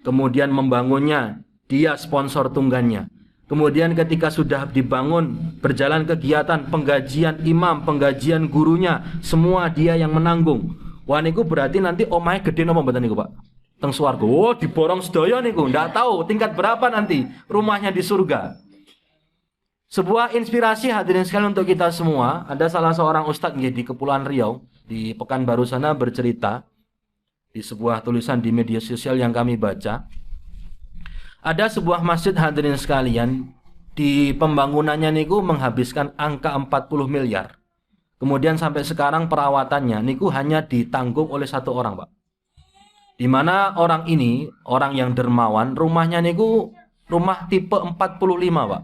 Kemudian membangunnya, dia sponsor tunggannya. Kemudian ketika sudah dibangun, berjalan kegiatan, penggajian imam, penggajian gurunya, semua dia yang menanggung. Wah niku berarti nanti omahe gede napa mboten niku, Pak? Teng swarga. Oh, diborong sedaya niku. Ndak tahu tingkat berapa nanti rumahnya di surga. Sebuah inspirasi hadirin sekalian untuk kita semua. Ada salah seorang ustadz di Kepulauan Riau, di Pekanbaru sana bercerita di sebuah tulisan di media sosial yang kami baca. Ada sebuah masjid hadirin sekalian, di pembangunannya niku menghabiskan angka 40 miliar. Kemudian sampai sekarang perawatannya niku hanya ditanggung oleh satu orang, Pak. Di mana orang ini, orang yang dermawan, rumahnya niku rumah tipe 45, Pak.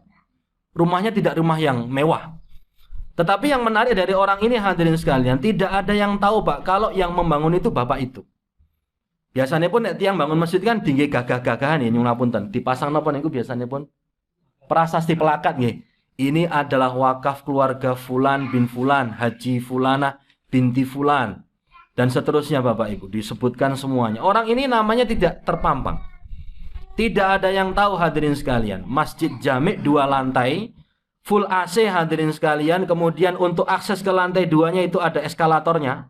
Rumahnya tidak rumah yang mewah. Tetapi yang menarik dari orang ini hadirin sekalian, tidak ada yang tahu, Pak, kalau yang membangun itu bapak itu. Biasanya pun tiang bangun masjid kan tinggi gagah-gagahan ya nyung ngapunten. Dipasang napa niku biasanya pun prasasti pelakat nggih. Ini adalah wakaf keluarga Fulan bin Fulan, Haji Fulana binti Fulan, dan seterusnya Bapak Ibu, disebutkan semuanya. Orang ini namanya tidak terpampang. Tidak ada yang tahu hadirin sekalian. Masjid Jami' 2 lantai, full AC hadirin sekalian. Kemudian untuk akses ke lantai 2-nya itu ada eskalatornya.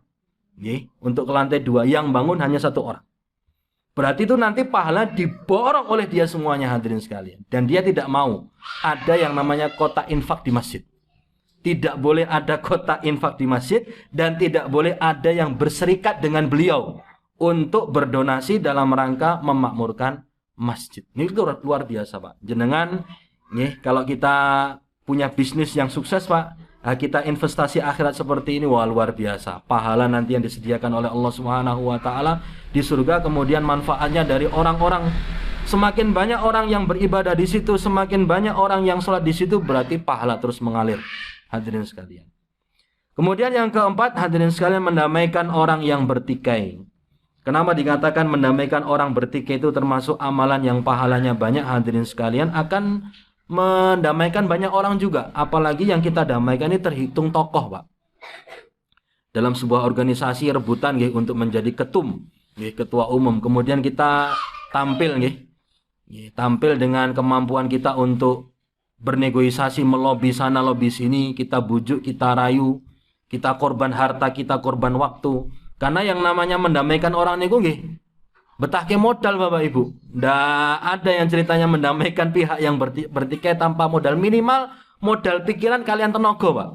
Untuk ke lantai 2 yang bangun hanya satu orang. Berarti itu nanti pahala diborong oleh dia semuanya hadirin sekalian. Dan dia tidak mau ada yang namanya kotak infak di masjid. Tidak boleh ada kotak infak di masjid. Dan tidak boleh ada yang berserikat dengan beliau untuk berdonasi dalam rangka memakmurkan masjid. Ini luar biasa, Pak. Jenengan, kalau kita punya bisnis yang sukses, Pak, kita investasi akhirat seperti ini, wah luar biasa. Pahala nanti yang disediakan oleh Allah Subhanahu wa taala di surga, kemudian manfaatnya dari orang-orang. Semakin banyak orang yang beribadah di situ, semakin banyak orang yang sholat di situ, berarti pahala terus mengalir. Hadirin sekalian. Kemudian yang keempat, hadirin sekalian, mendamaikan orang yang bertikai. Kenapa dikatakan mendamaikan orang bertikai itu termasuk amalan yang pahalanya banyak, hadirin sekalian, akan mendamaikan banyak orang juga. Apalagi yang kita damaikan ini terhitung tokoh, Pak. Dalam sebuah organisasi rebutan untuk menjadi ketum, ketua umum. Kemudian kita tampil tampil dengan kemampuan kita untuk bernegosiasi, melobi sana lobi sini, kita bujuk, kita rayu, kita korban harta, kita korban waktu. Karena yang namanya mendamaikan orang niku betah ke modal Bapak Ibu. Nggak ada yang ceritanya mendamaikan pihak yang bertikai tanpa modal. Minimal modal pikiran kalian tenaga, Pak.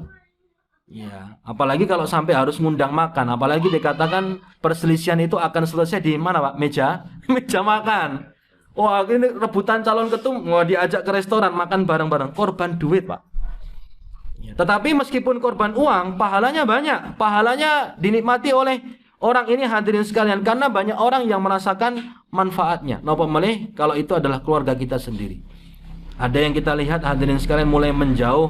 Ya, apalagi kalau sampai harus ngundang makan. Apalagi dikatakan perselisihan itu akan selesai di mana, Pak? Meja makan. Wah, ini rebutan calon ketum, mau diajak ke restoran makan bareng-bareng. Korban duit, Pak. Ya, tetapi meskipun korban uang, pahalanya banyak. Pahalanya dinikmati oleh orang ini hadirin sekalian, karena banyak orang yang merasakan manfaatnya. Napa melih kalau itu adalah keluarga kita sendiri. Ada yang kita lihat hadirin sekalian mulai menjauh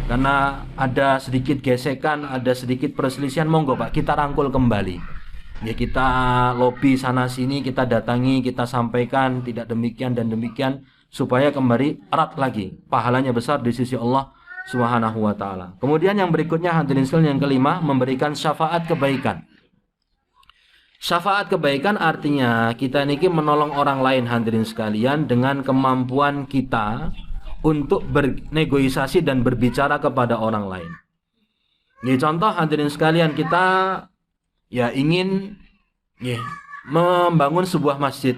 karena ada sedikit gesekan, ada sedikit perselisihan. Monggo Pak, kita rangkul kembali. Ya, kita lobi sana sini, kita datangi, kita sampaikan tidak demikian dan demikian supaya kembali erat lagi. Pahalanya besar di sisi Allah Subhanahu wa taala. Kemudian yang berikutnya hadirin sekalian, yang kelima, memberikan syafaat kebaikan. Syafaat kebaikan artinya kita niki menolong orang lain hadirin sekalian dengan kemampuan kita untuk bernegosiasi dan berbicara kepada orang lain. Ini contoh hadirin sekalian, kita ingin membangun sebuah masjid.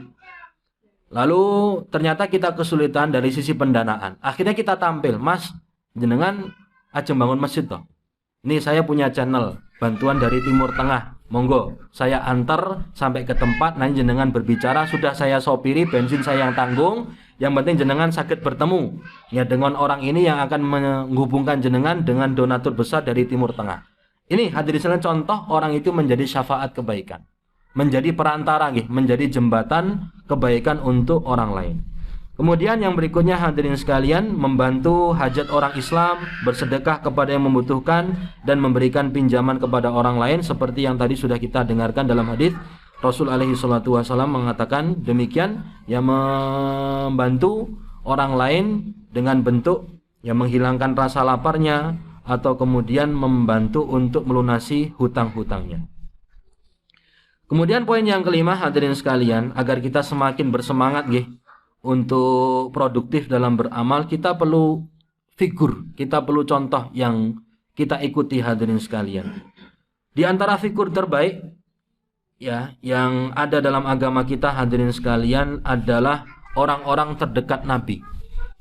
Lalu ternyata kita kesulitan dari sisi pendanaan. Akhirnya kita tampil, Mas, jenengan aja bangun masjid toh. Ini saya punya channel bantuan dari Timur Tengah. Monggo, saya antar sampai ke tempat, nanti jenengan berbicara, sudah saya sopiri, bensin saya yang tanggung. Yang penting jenengan sakit bertemu ya dengan orang ini yang akan menghubungkan jenengan dengan donatur besar dari Timur Tengah. Ini hadirin sekalian contoh orang itu menjadi syafaat kebaikan, menjadi perantara, menjadi jembatan kebaikan untuk orang lain. Kemudian yang berikutnya hadirin sekalian, membantu hajat orang Islam, bersedekah kepada yang membutuhkan, dan memberikan pinjaman kepada orang lain, seperti yang tadi sudah kita dengarkan dalam hadis Rasul alaihi salatu wasallam mengatakan demikian, yang membantu orang lain dengan bentuk yang menghilangkan rasa laparnya, atau kemudian membantu untuk melunasi hutang-hutangnya. Kemudian poin yang kelima, hadirin sekalian, agar kita semakin bersemangat nggih untuk produktif dalam beramal, kita perlu figur, kita perlu contoh yang kita ikuti, hadirin sekalian. Di antara figur terbaik ya yang ada dalam agama kita, hadirin sekalian, adalah orang-orang terdekat Nabi,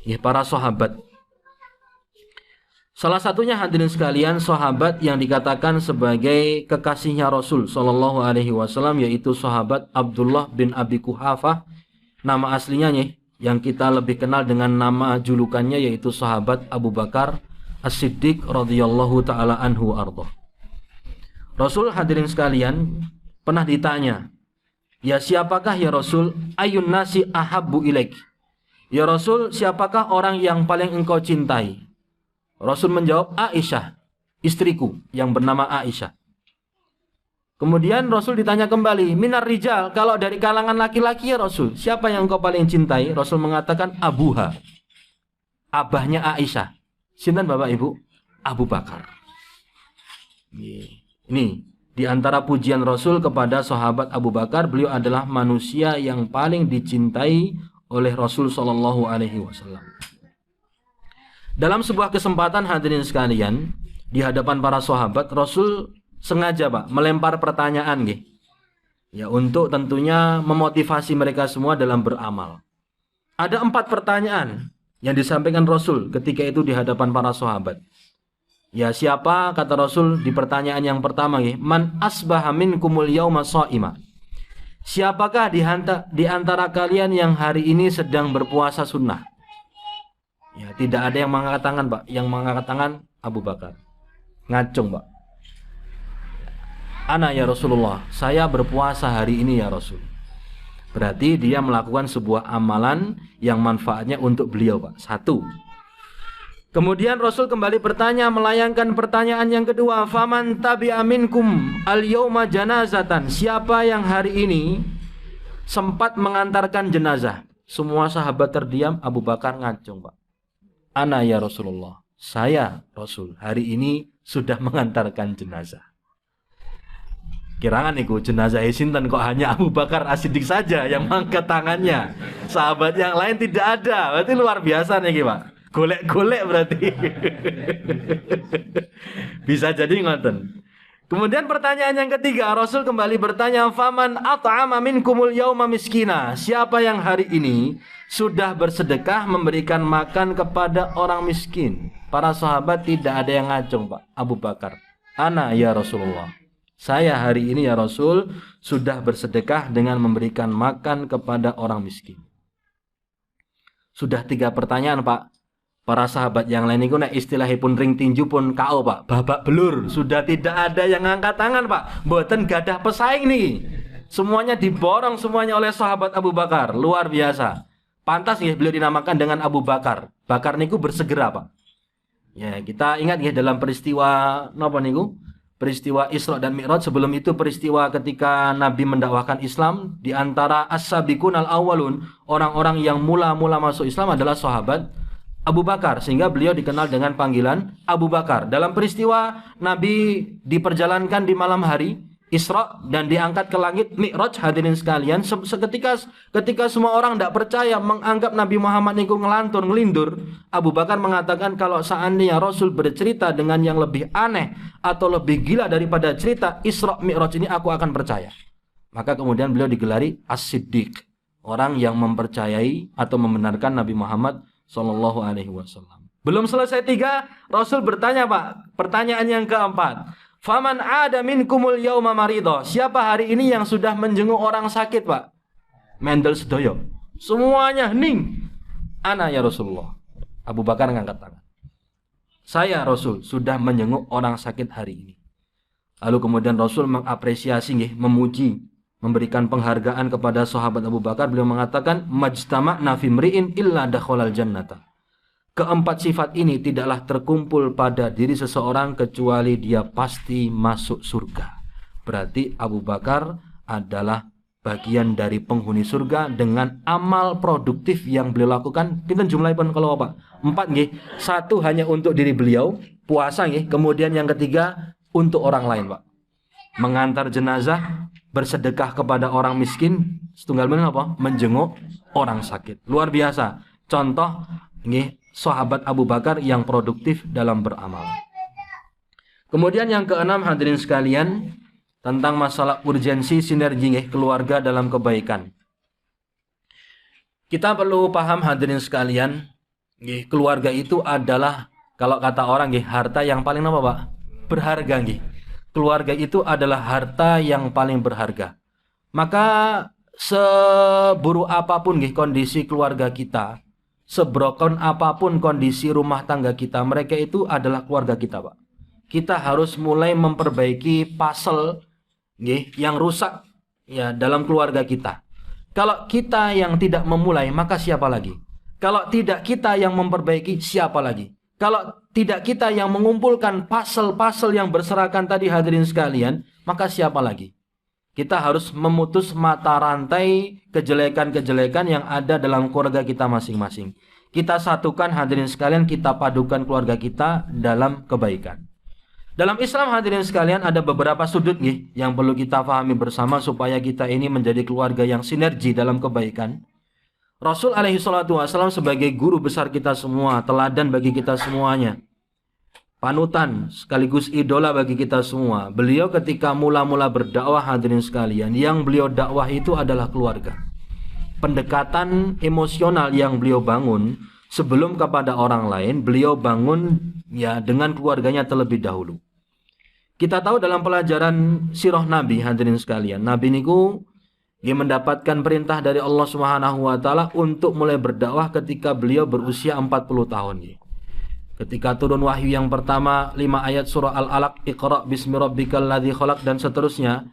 ya, para sahabat. Salah satunya, hadirin sekalian, sahabat yang dikatakan sebagai kekasihnya Rasul Shallallahu Alaihi Wasallam, yaitu sahabat Abdullah bin Abi Quhafah. Nama aslinya nih, yang kita lebih kenal dengan nama julukannya, yaitu sahabat Abu Bakar As-Siddiq radhiyallahu taala anhu arda. Rasul, hadirin sekalian, pernah ditanya, ya siapakah ya Rasul, ayun nasi ahabbu ilaik? Ya Rasul, siapakah orang yang paling engkau cintai? Rasul menjawab, Aisyah, istriku yang bernama Aisyah. Kemudian Rasul ditanya kembali, minar rijal, kalau dari kalangan laki-laki ya Rasul, siapa yang engkau paling cintai? Rasul mengatakan, abuha, abahnya Aisyah. Sinten Bapak Ibu? Abu Bakar. Ini di antara pujian Rasul kepada sahabat Abu Bakar, beliau adalah manusia yang paling dicintai oleh Rasul Shallallahu Alaihi Wasallam. Dalam sebuah kesempatan, hadirin sekalian, di hadapan para sahabat, Rasul sengaja Pak melempar pertanyaan nggih. Ya, untuk tentunya memotivasi mereka semua dalam beramal. Ada 4 pertanyaan yang disampaikan Rasul ketika itu di hadapan para sahabat. Ya, siapa, kata Rasul di pertanyaan yang pertama nggih, man asbaha minkumul yauma shaima. Siapakah di antara kalian yang hari ini sedang berpuasa sunnah? Ya, tidak ada yang mengangkat tangan, Pak. Yang mengangkat tangan Abu Bakar. Ngacung, Pak. Ana ya Rasulullah, saya berpuasa hari ini ya Rasul. Berarti dia melakukan sebuah amalan yang manfaatnya untuk beliau, Pak. 1. Kemudian Rasul kembali bertanya, melayangkan pertanyaan yang kedua, faman tabi'a minkum al-yauma janazatan. Siapa yang hari ini sempat mengantarkan jenazah? Semua sahabat terdiam, Abu Bakar ngacung, Pak. Ana ya Rasulullah, saya Rasul hari ini sudah mengantarkan jenazah. Kirangan niku jenazah sinten kok hanya Abu Bakar As-Siddiq saja yang mengangkat tangannya. Sahabat yang lain tidak ada. Berarti luar biasa nih Pak. Golek-golek berarti. Bisa jadi ngoten. Kemudian pertanyaan yang ketiga, Rasul kembali bertanya, faman at'ama minkumul yauma miskina. Siapa yang hari ini sudah bersedekah memberikan makan kepada orang miskin? Para sahabat tidak ada yang ngacung, Pak. Abu Bakar, ana ya Rasulullah, saya hari ini ya Rasul sudah bersedekah dengan memberikan makan kepada orang miskin. Sudah 3 pertanyaan, Pak. Para sahabat yang lain itu nek istilahipun ring tinju pun KO, Pak. Babak belur, sudah tidak ada yang angkat tangan, Pak. Mboten gadah pesaing nih. Semuanya diborong semuanya oleh sahabat Abu Bakar. Luar biasa. Pantas ya beliau dinamakan dengan Abu Bakar. Bakar niku bersegera, Pak. Ya, kita ingat ya dalam peristiwa napa niku? Peristiwa Isra dan Mi'raj. Sebelum itu peristiwa ketika Nabi mendakwahkan Islam, di antara as-sabiqun al-awwalun, orang-orang yang mula-mula masuk Islam adalah sahabat Abu Bakar, sehingga beliau dikenal dengan panggilan Abu Bakar. Dalam peristiwa Nabi diperjalankan di malam hari Isra dan diangkat ke langit Mi'raj, hadirin sekalian, ketika semua orang tidak percaya, menganggap Nabi Muhammad niku ngelantur ngelindur, Abu Bakar mengatakan kalau seandainya Rasul bercerita dengan yang lebih aneh atau lebih gila daripada cerita Isra Mi'raj ini, aku akan percaya. Maka kemudian beliau digelari As-Siddiq, orang yang mempercayai atau membenarkan Nabi Muhammad Sallallahu Alaihi Wasallam. Belum selesai 3, Rasul bertanya, Pak. Pertanyaan yang keempat, faman ada minkumul yauma marido. Siapa hari ini yang sudah menjenguk orang sakit, Pak? Mendel sedoyo. Semuanya hening. Ana ya Rasulullah. Abu Bakar ngangkat tangan. Saya Rasul sudah menjenguk orang sakit hari ini. Lalu kemudian Rasul mengapresiasi, memuji, memberikan penghargaan kepada sahabat Abu Bakar. Beliau mengatakan, majtama'na fi mri'in illa dakhalal jannata. Keempat sifat ini tidaklah terkumpul pada diri seseorang kecuali dia pasti masuk surga. Berarti Abu Bakar adalah bagian dari penghuni surga dengan amal produktif yang beliau lakukan. Pinten jumlahipun kalau Pak? 4 nggih. 1 hanya untuk diri beliau, puasa nggih. Kemudian yang ketiga untuk orang lain, Pak. mengantar jenazah, bersedekah kepada orang miskin, setunggal mana apa? Menjenguk orang sakit. Luar biasa. Contoh nggih sahabat Abu Bakar yang produktif dalam beramal. Kemudian yang keenam hadirin sekalian, tentang masalah urgensi sinergi nggih keluarga dalam kebaikan. Kita perlu paham hadirin sekalian, nggih keluarga itu adalah kalau kata orang nggih harta yang paling apa, Pak? Berharga nggih. Keluarga itu adalah harta yang paling berharga. Maka seburuk apapun nggih kondisi keluarga kita, sebrokon apapun kondisi rumah tangga kita, mereka itu adalah keluarga kita, Pak. Kita harus mulai memperbaiki puzzle nggih yang rusak ya dalam keluarga kita. Kalau kita yang tidak memulai, maka siapa lagi? Kalau tidak kita yang memperbaiki, siapa lagi? Kalau tidak kita yang mengumpulkan puzzle-puzzle yang berserakan tadi hadirin sekalian, maka siapa lagi? Kita harus memutus mata rantai kejelekan-kejelekan yang ada dalam keluarga kita masing-masing. Kita satukan hadirin sekalian, kita padukan keluarga kita dalam kebaikan. Dalam Islam hadirin sekalian ada beberapa sudut nih yang perlu kita pahami bersama supaya kita ini menjadi keluarga yang sinergi dalam kebaikan. Rasul alaihi salatu wasallam sebagai guru besar kita semua, teladan bagi kita semuanya, panutan sekaligus idola bagi kita semua. Beliau ketika mula-mula berdakwah hadirin sekalian, yang beliau dakwah itu adalah keluarga. Pendekatan emosional yang beliau bangun sebelum kepada orang lain, beliau bangun ya dengan keluarganya terlebih dahulu. Kita tahu dalam pelajaran sirah Nabi hadirin sekalian, Nabi niku dia mendapatkan perintah dari Allah Subhanahu wa taala untuk mulai berdakwah ketika beliau berusia 40 tahun. Ketika turun wahyu yang pertama 5 ayat surah Al-Alaq, Iqra bismi rabbikal ladzi khalaq dan seterusnya.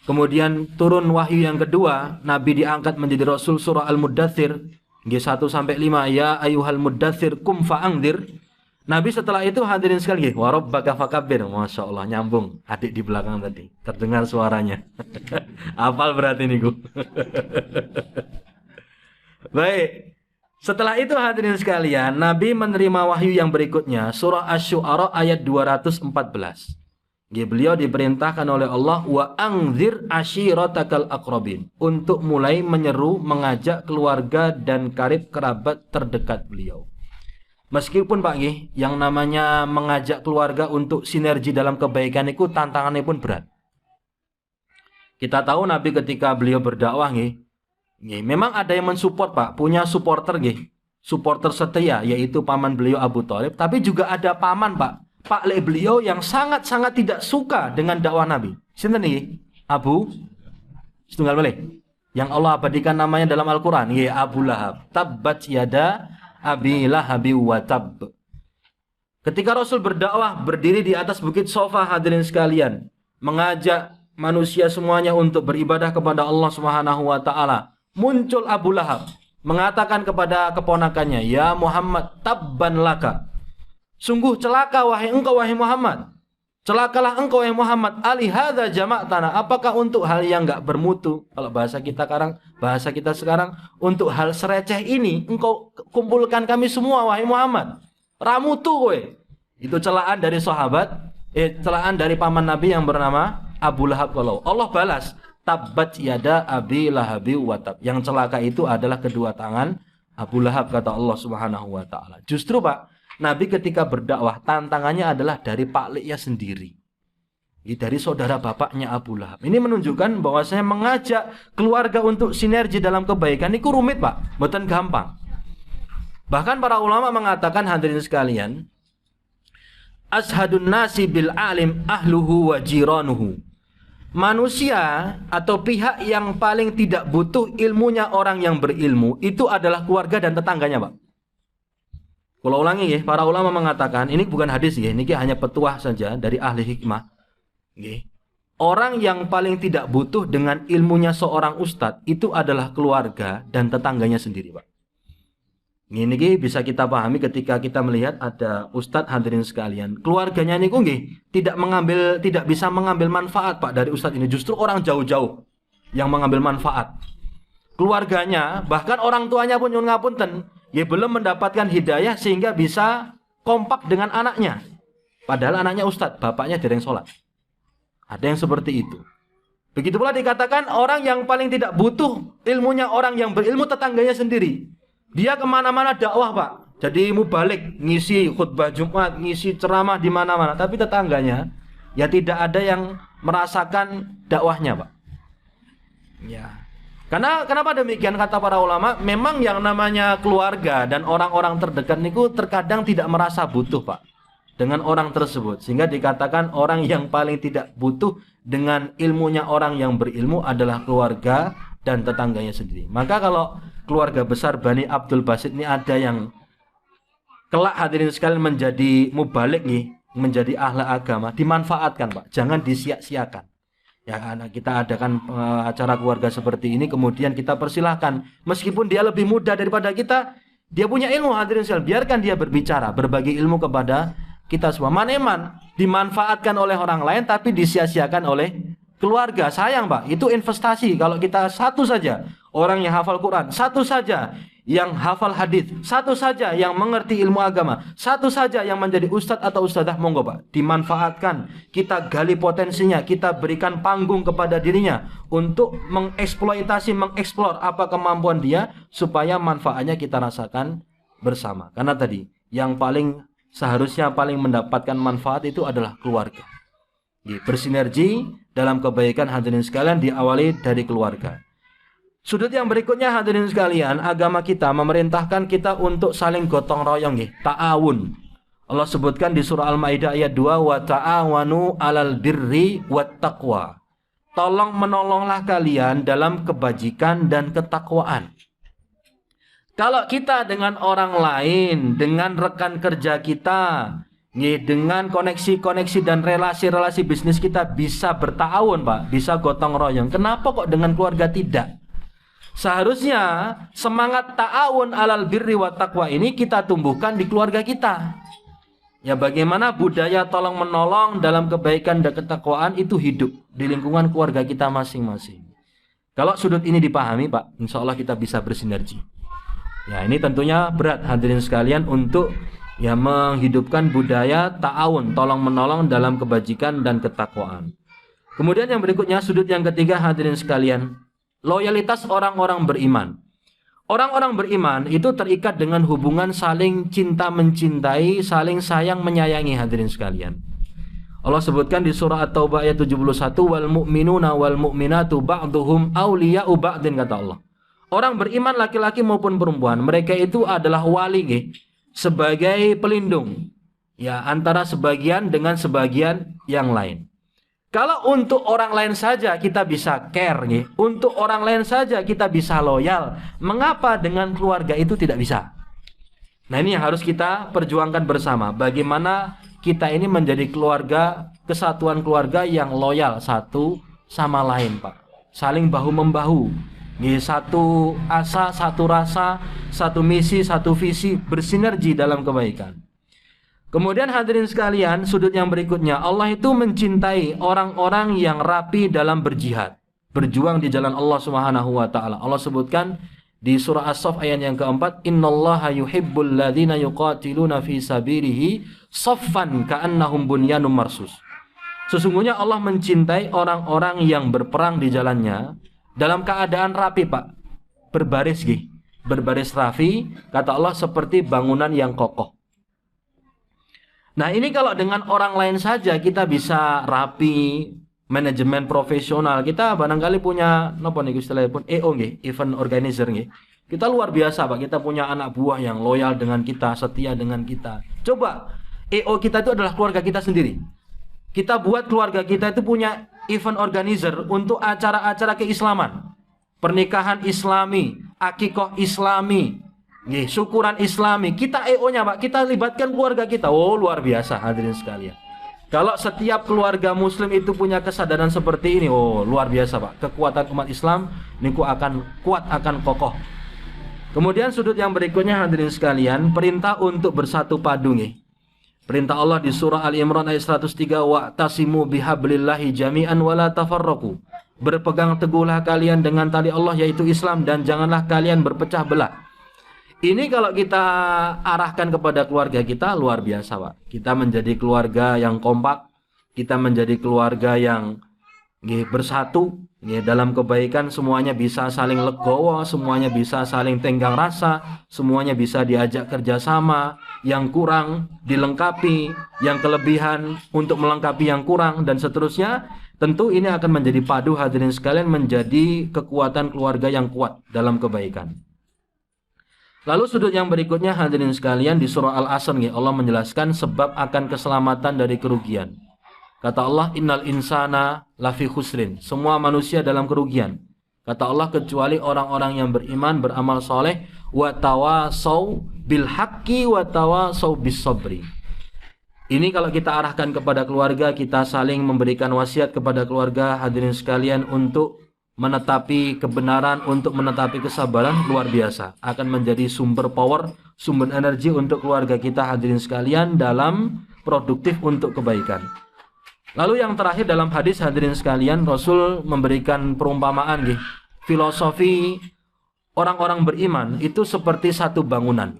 Kemudian turun wahyu yang kedua, Nabi diangkat menjadi rasul surah Al-Muddatsir, G1 sampai 5, ya ayyuhal muddatsir kum fa'andzir. Nabi setelah itu hadirin sekali, wa rabbaka fakabbir. Masya Allah, nyambung adik di belakang tadi, terdengar suaranya. Hafal berarti niku. Baik, setelah itu hadirin sekalian, Nabi menerima wahyu yang berikutnya, surah Asy-Syu'ara ayat 214. Beliau diperintahkan oleh Allah wa anzir ashiratakal aqrabin, untuk mulai menyeru, mengajak keluarga dan karib kerabat terdekat beliau. Meskipun Pak nggih, yang namanya mengajak keluarga untuk sinergi dalam kebaikan itu tantangannya pun berat. Kita tahu Nabi ketika beliau berdakwah nggih, memang ada yang mensupport Pak, punya supporter nggih, supporter setia yaitu paman beliau Abu Thalib, tapi juga ada paman Pak le beliau yang sangat-sangat tidak suka dengan dakwah Nabi. Sinten niki? Abu setunggal boleh. Yang Allah abadikan namanya dalam Al-Qur'an, nggih Abu Lahab. Tabbat yada Abi Lahabi wa tab. Ketika Rasul berdakwah berdiri di atas bukit Sofa hadirin sekalian, mengajak manusia semuanya untuk beribadah kepada Allah Subhanahu wa taala, muncul Abu Lahab mengatakan kepada keponakannya, "Ya Muhammad, tabban laka." Sungguh celaka wahai engkau wahai Muhammad. Celakalah engkau wahai Muhammad, ali hadza jama'tana, apakah untuk hal yang enggak bermutu, kalau bahasa kita sekarang untuk hal sereceh ini engkau kumpulkan kami semua wahai Muhammad. Ramutu kowe. Itu celaan dari sahabat, celaan dari paman Nabi yang bernama Abu Lahab. Kalau Allah balas, tabbat yada Abi Lahabi wa tab. Yang celaka itu adalah kedua tangan Abu Lahab, kata Allah Subhanahu wa taala. Justru Pak, Nabi ketika berdakwah tantangannya adalah dari Pak Liknya sendiri, dari saudara bapaknya Abu Lahab. Ini menunjukkan bahwa saya mengajak keluarga untuk sinergi dalam kebaikan itu rumit Pak, bukan gampang. Bahkan para ulama mengatakan hadirin sekalian, ashadun nasi bil alim ahluhu wa jiranuhu. Manusia atau pihak yang paling tidak butuh ilmunya orang yang berilmu itu adalah keluarga dan tetangganya Pak. Kalau ulangi ya, para ulama mengatakan, ini bukan hadis ya, ini hanya petuah saja dari ahli hikmah. Orang yang paling tidak butuh dengan ilmunya seorang ustadz itu adalah keluarga dan tetangganya sendiri Pak. Ini bisa kita pahami ketika kita melihat ada ustadz hadirin sekalian, keluarganya ini tidak bisa mengambil manfaat Pak dari ustadz ini, justru orang jauh-jauh yang mengambil manfaat. Keluarganya, bahkan orang tuanya pun nyuwun ngapunten, belum mendapatkan hidayah sehingga bisa kompak dengan anaknya. Padahal anaknya ustadz, bapaknya dereng sholat. Ada yang seperti itu. Begitu pula dikatakan orang yang paling tidak butuh ilmunya orang yang berilmu tetangganya sendiri. Dia kemana-mana dakwah Pak. Jadi mubalik, ngisi khutbah Jumat, ngisi ceramah di mana-mana. Tapi tetangganya ya tidak ada yang merasakan dakwahnya Pak. Ya. Karena kenapa demikian kata para ulama? Memang yang namanya keluarga dan orang-orang terdekat niku terkadang tidak merasa butuh Pak dengan orang tersebut, sehingga dikatakan orang yang paling tidak butuh dengan ilmunya orang yang berilmu adalah keluarga dan tetangganya sendiri. Maka kalau keluarga besar Bani Abdul Basit ini ada yang kelak hadirin sekalian menjadi mubalik nih, menjadi ahli agama, dimanfaatkan Pak, jangan disia-siakan. Ya, kita adakan acara keluarga seperti ini, kemudian kita persilahkan, meskipun dia lebih muda daripada kita, dia punya ilmu hadirin sekalian, biarkan dia berbicara, berbagi ilmu kepada kita semua. Maneman dimanfaatkan oleh orang lain tapi disia-siakan oleh keluarga. Sayang Pak, itu investasi. Kalau kita satu saja orang yang hafal Quran, satu saja yang hafal hadis, satu saja yang mengerti ilmu agama, satu saja yang menjadi ustadz atau ustadzah, monggo Pak, dimanfaatkan. Kita gali potensinya, kita berikan panggung kepada dirinya untuk mengeksploitasi, mengeksplor apa kemampuan dia supaya manfaatnya kita rasakan bersama. Karena tadi yang paling seharusnya paling mendapatkan manfaat itu adalah keluarga. Bersinergi dalam kebaikan hadirin sekalian diawali dari keluarga. Sudut yang berikutnya hadirin sekalian, agama kita memerintahkan kita untuk saling gotong royong, ta'awun. Allah sebutkan di surah Al-Maidah ayat 2, wa ta'awanu 'alal birri wat taqwa. Tolong menolonglah kalian dalam kebajikan dan ketakwaan. Kalau kita dengan orang lain, dengan rekan kerja kita, dengan koneksi-koneksi dan relasi-relasi bisnis kita bisa bertahun Pak, bisa gotong royong. Kenapa kok dengan keluarga tidak? Seharusnya semangat ta'awun 'alal birri wat taqwa ini kita tumbuhkan di keluarga kita. Ya, bagaimana budaya tolong menolong dalam kebaikan dan ketakwaan itu hidup di lingkungan keluarga kita masing-masing. Kalau sudut ini dipahami Pak, insya Allah kita bisa bersinergi. Ya, ini tentunya berat hadirin sekalian untuk ya menghidupkan budaya ta'awun, tolong menolong dalam kebajikan dan ketakwaan. Kemudian yang berikutnya, sudut yang ketiga hadirin sekalian, loyalitas orang-orang beriman. Orang-orang beriman itu terikat dengan hubungan saling cinta mencintai, saling sayang menyayangi hadirin sekalian. Allah sebutkan di surah At-Taubah ayat 71, wal mu'minuna wal mu'minatu ba'duhum awliya'u ba'din, kata Allah. Orang beriman laki-laki maupun perempuan, mereka itu adalah wali sebagai pelindung ya antara sebagian dengan sebagian yang lain. Kalau untuk orang lain saja kita bisa care, untuk orang lain saja kita bisa loyal, mengapa dengan keluarga itu tidak bisa? Nah, ini yang harus kita perjuangkan bersama. Bagaimana kita ini menjadi keluarga, kesatuan keluarga yang loyal satu sama lain Pak, saling bahu-membahu. Satu asa, satu rasa, satu misi, satu visi, bersinergi dalam kebaikan. Kemudian hadirin sekalian, sudut yang berikutnya, Allah itu mencintai orang-orang yang rapi dalam berjihad, berjuang di jalan Allah Subhanahu wa taala. Allah sebutkan di surah As-Saff ayat yang keempat, innallaha yuhibbul ladzina yuqatiluna fi sabilihi saffan ka'annahum bunyanun marsus. Sesungguhnya Allah mencintai orang-orang yang berperang di jalannya dalam keadaan rapi Pak, berbaris berbaris rapi, kata Allah, seperti bangunan yang kokoh. Nah, ini kalau dengan orang lain saja kita bisa rapi, manajemen profesional, kita barangkali punya napa niku istilahnya pun EO event organizer kita luar biasa Pak, kita punya anak buah yang loyal dengan kita, setia dengan kita. Coba EO kita itu adalah keluarga kita sendiri. Kita buat keluarga kita itu punya event organizer untuk acara-acara keislaman, pernikahan islami, akikoh islami, syukuran islami. Kita EO-nya Pak, kita libatkan keluarga kita. Oh, luar biasa hadirin sekalian. Kalau setiap keluarga muslim itu punya kesadaran seperti ini, oh luar biasa Pak. Kekuatan umat Islam niku akan kuat, akan kokoh. Kemudian sudut yang berikutnya hadirin sekalian, perintah untuk bersatu padu Perintah Allah di surah Ali Imran ayat 103, wa'tasimu bihablillahi jami'an wala tafarraqu. Berpegang teguhlah kalian dengan tali Allah yaitu Islam dan janganlah kalian berpecah belah. Ini kalau kita arahkan kepada keluarga kita luar biasa Pak. Kita menjadi keluarga yang kompak, kita menjadi keluarga yang bersatu dalam kebaikan, semuanya bisa saling legowo, semuanya bisa saling tenggang rasa, semuanya bisa diajak kerjasama, yang kurang dilengkapi, yang kelebihan untuk melengkapi yang kurang, dan seterusnya. Tentu ini akan menjadi padu, hadirin sekalian, menjadi kekuatan keluarga yang kuat dalam kebaikan. Lalu sudut yang berikutnya, hadirin sekalian, di surah Al-Asr Allah menjelaskan sebab akan keselamatan dari kerugian. Kata Allah, innal insana lafi khusrin. Semua manusia dalam kerugian. Kata Allah, kecuali orang-orang yang beriman, beramal soleh, wa tawasau bil haqqi wa tawasau bis sabri. Ini kalau kita arahkan kepada keluarga, kita saling memberikan wasiat kepada keluarga, hadirin sekalian, untuk menetapi kebenaran, untuk menetapi kesabaran, luar biasa. Akan menjadi sumber power, sumber energi untuk keluarga kita, hadirin sekalian, dalam produktif untuk kebaikan. Lalu yang terakhir dalam hadis, hadirin sekalian, Rasul memberikan perumpamaan filosofi orang-orang beriman itu seperti satu bangunan.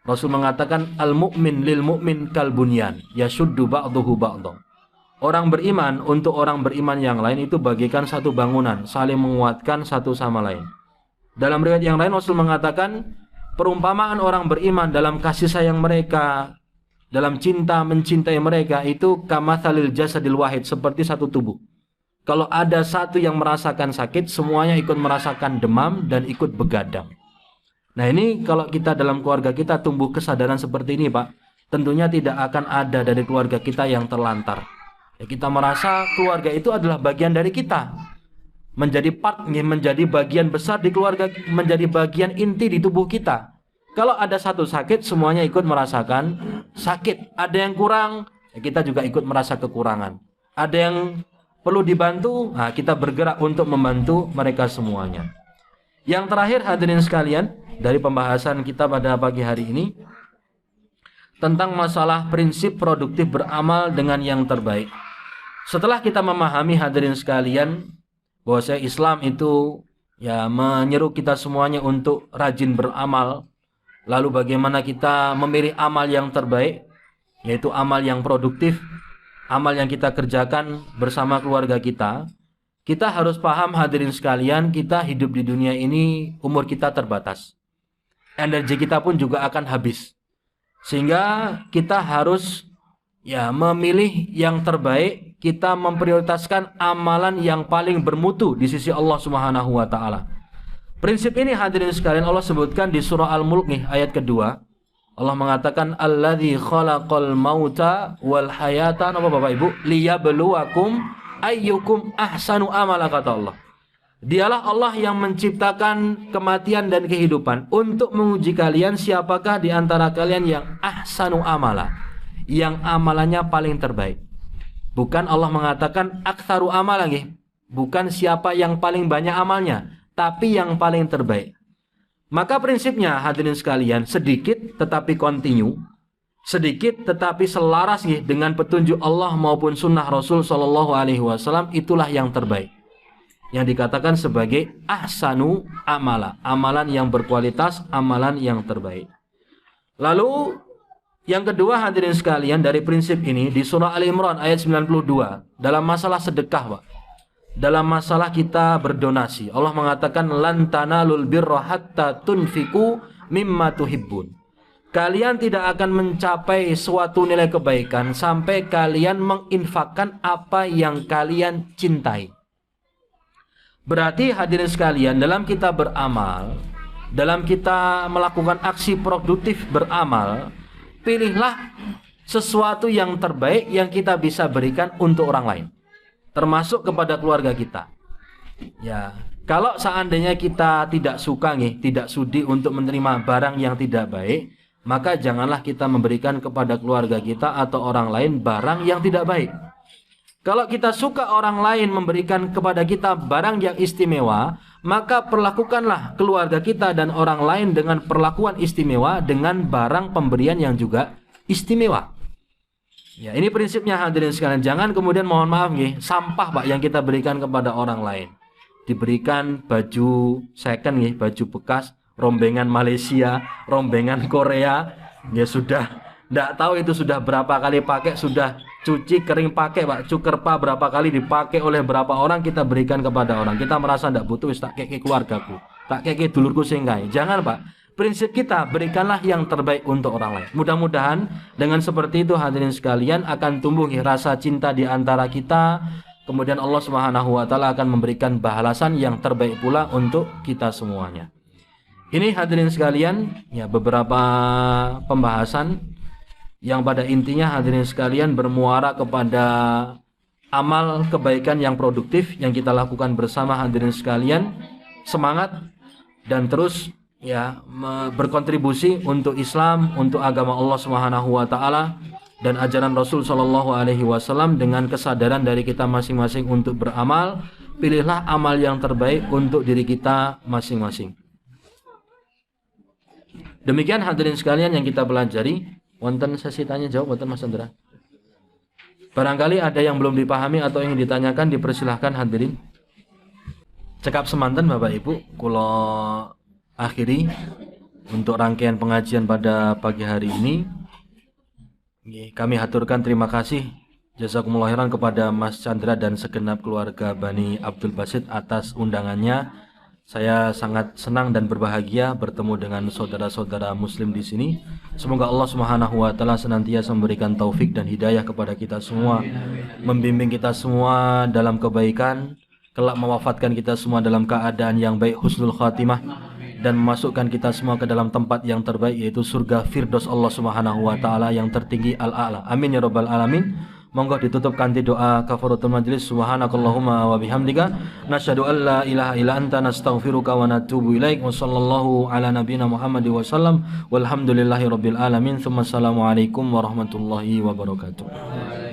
Rasul mengatakan al-mu'min lil mu'min kal bunyan yashuddu ba'duhu ba'dha. Orang beriman untuk orang beriman yang lain itu bagaikan satu bangunan, saling menguatkan satu sama lain. Dalam riwayat yang lain Rasul mengatakan perumpamaan orang beriman dalam kasih sayang mereka, dalam cinta mencintai mereka itu kamatsalil jasadil wahid, seperti satu tubuh. Kalau ada satu yang merasakan sakit, semuanya ikut merasakan demam dan ikut begadang. Nah ini kalau kita dalam keluarga kita tumbuh kesadaran seperti ini, Pak, tentunya tidak akan ada dari keluarga kita yang terlantar. Ya, kita merasa keluarga itu adalah bagian dari kita, menjadi part, menjadi bagian besar di keluarga, menjadi bagian inti di tubuh kita. Kalau ada satu sakit, semuanya ikut merasakan sakit. Ada yang kurang, ya kita juga ikut merasa kekurangan. Ada yang perlu dibantu, nah kita bergerak untuk membantu mereka semuanya. Yang terakhir, hadirin sekalian, dari pembahasan kita pada pagi hari ini tentang masalah prinsip produktif beramal dengan yang terbaik. Setelah kita memahami, hadirin sekalian, bahwa Islam itu ya menyeru kita semuanya untuk rajin beramal. Lalu bagaimana kita memilih amal yang terbaik, yaitu amal yang produktif, amal yang kita kerjakan bersama keluarga kita. Kita harus paham, hadirin sekalian, kita hidup di dunia ini, umur kita terbatas. Energi kita pun juga akan habis. Sehingga kita harus ya memilih yang terbaik, kita memprioritaskan amalan yang paling bermutu di sisi Allah Subhanahu wa taala. Prinsip ini, hadirin sekalian, Allah sebutkan di surah Al-Mulk ayat kedua. Allah mengatakan alladzi khalaqal mauta wal hayata, apa Bapak Ibu, liyabluwakum ayyukum ahsanu amala, kata Allah. Dialah Allah yang menciptakan kematian dan kehidupan untuk menguji kalian siapakah di antara kalian yang ahsanu amala, yang amalannya paling terbaik. Bukan Allah mengatakan aktsaru amal lagi, bukan siapa yang paling banyak amalnya, tapi yang paling terbaik. Maka prinsipnya, hadirin sekalian, sedikit tetapi kontinu, sedikit tetapi selaras dengan petunjuk Allah maupun sunnah Rasul Shallallahu Alaihi Wasallam, itulah yang terbaik. Yang dikatakan sebagai ahsanu amala, amalan yang berkualitas, amalan yang terbaik. Lalu yang kedua, hadirin sekalian, dari prinsip ini di surah Al-Imran ayat 92 dalam masalah sedekah, Pak. Dalam masalah kita berdonasi, Allah mengatakan lan tanalul birra hatta tunfiku mimma tuhibbun. Kalian tidak akan mencapai suatu nilai kebaikan sampai kalian menginfakkan apa yang kalian cintai. Berarti, hadirin sekalian, dalam kita beramal, dalam kita melakukan aksi produktif beramal, pilihlah sesuatu yang terbaik yang kita bisa berikan untuk orang lain, termasuk kepada keluarga kita. Ya, kalau seandainya kita tidak suka tidak sudi untuk menerima barang yang tidak baik, maka janganlah kita memberikan kepada keluarga kita atau orang lain barang yang tidak baik. Kalau kita suka orang lain memberikan kepada kita barang yang istimewa, maka perlakukanlah keluarga kita dan orang lain dengan perlakuan istimewa dengan barang pemberian yang juga istimewa. Ya, ini prinsipnya, hadirin sekalian. Jangan kemudian, mohon maaf sampah, Pak, yang kita berikan kepada orang lain. Diberikan baju second baju bekas, rombengan Malaysia, rombengan Korea, ya sudah tidak tahu itu sudah berapa kali pakai, sudah cuci kering pakai Pak, cukerpa berapa kali dipakai oleh berapa orang kita berikan kepada orang. Kita merasa tidak butuh, wis tak keke keluargaku, tak keke dulurku singkai. Jangan Pak. Prinsip kita berikanlah yang terbaik untuk orang lain. Mudah-mudahan dengan seperti itu hadirin sekalian akan tumbuh rasa cinta di antara kita. Kemudian Allah Subhanahu wa taala akan memberikan balasan yang terbaik pula untuk kita semuanya. Ini hadirin sekalian ya beberapa pembahasan yang pada intinya hadirin sekalian bermuara kepada amal kebaikan yang produktif yang kita lakukan bersama hadirin sekalian. Semangat dan terus ya berkontribusi untuk Islam, untuk agama Allah Subhanahu wa taala dan ajaran Rasul sallallahu alaihi wasallam dengan kesadaran dari kita masing-masing untuk beramal. Pilihlah amal yang terbaik untuk diri kita masing-masing. Demikian hadirin sekalian yang kita pelajari. Wonten sesi tanya jawab wonten Mas Andra. Barangkali ada yang belum dipahami atau ingin ditanyakan, dipersilahkan hadirin. Cekap semanten Bapak Ibu, kula akhiri untuk rangkaian pengajian pada pagi hari ini. Kami haturkan terima kasih jazakumullah khairan kepada Mas Chandra dan segenap keluarga Bani Abdul Basit atas undangannya. Saya sangat senang dan berbahagia bertemu dengan saudara-saudara muslim di sini. Semoga Allah Subhanahu wa taala senantiasa memberikan taufik dan hidayah kepada kita semua, membimbing kita semua dalam kebaikan, kelak mewafatkan kita semua dalam keadaan yang baik, husnul khatimah, dan memasukkan kita semua ke dalam tempat yang terbaik yaitu surga Firdaus Allah Subhanahu wa taala yang tertinggi al-a'la. Amin ya rabbal alamin. Monggo ditutup kanthi doa kafaratul majelis. Subhanakallahumma wa bihamdika nasyhadu an la ilaha illa anta nastaghfiruka wa natubu ilaik. Wa sallallahu ala nabiyyina Muhammad wa sallam walhamdulillahi rabbil alamin. Tsumma assalamu alaikum warahmatullahi wabarakatuh.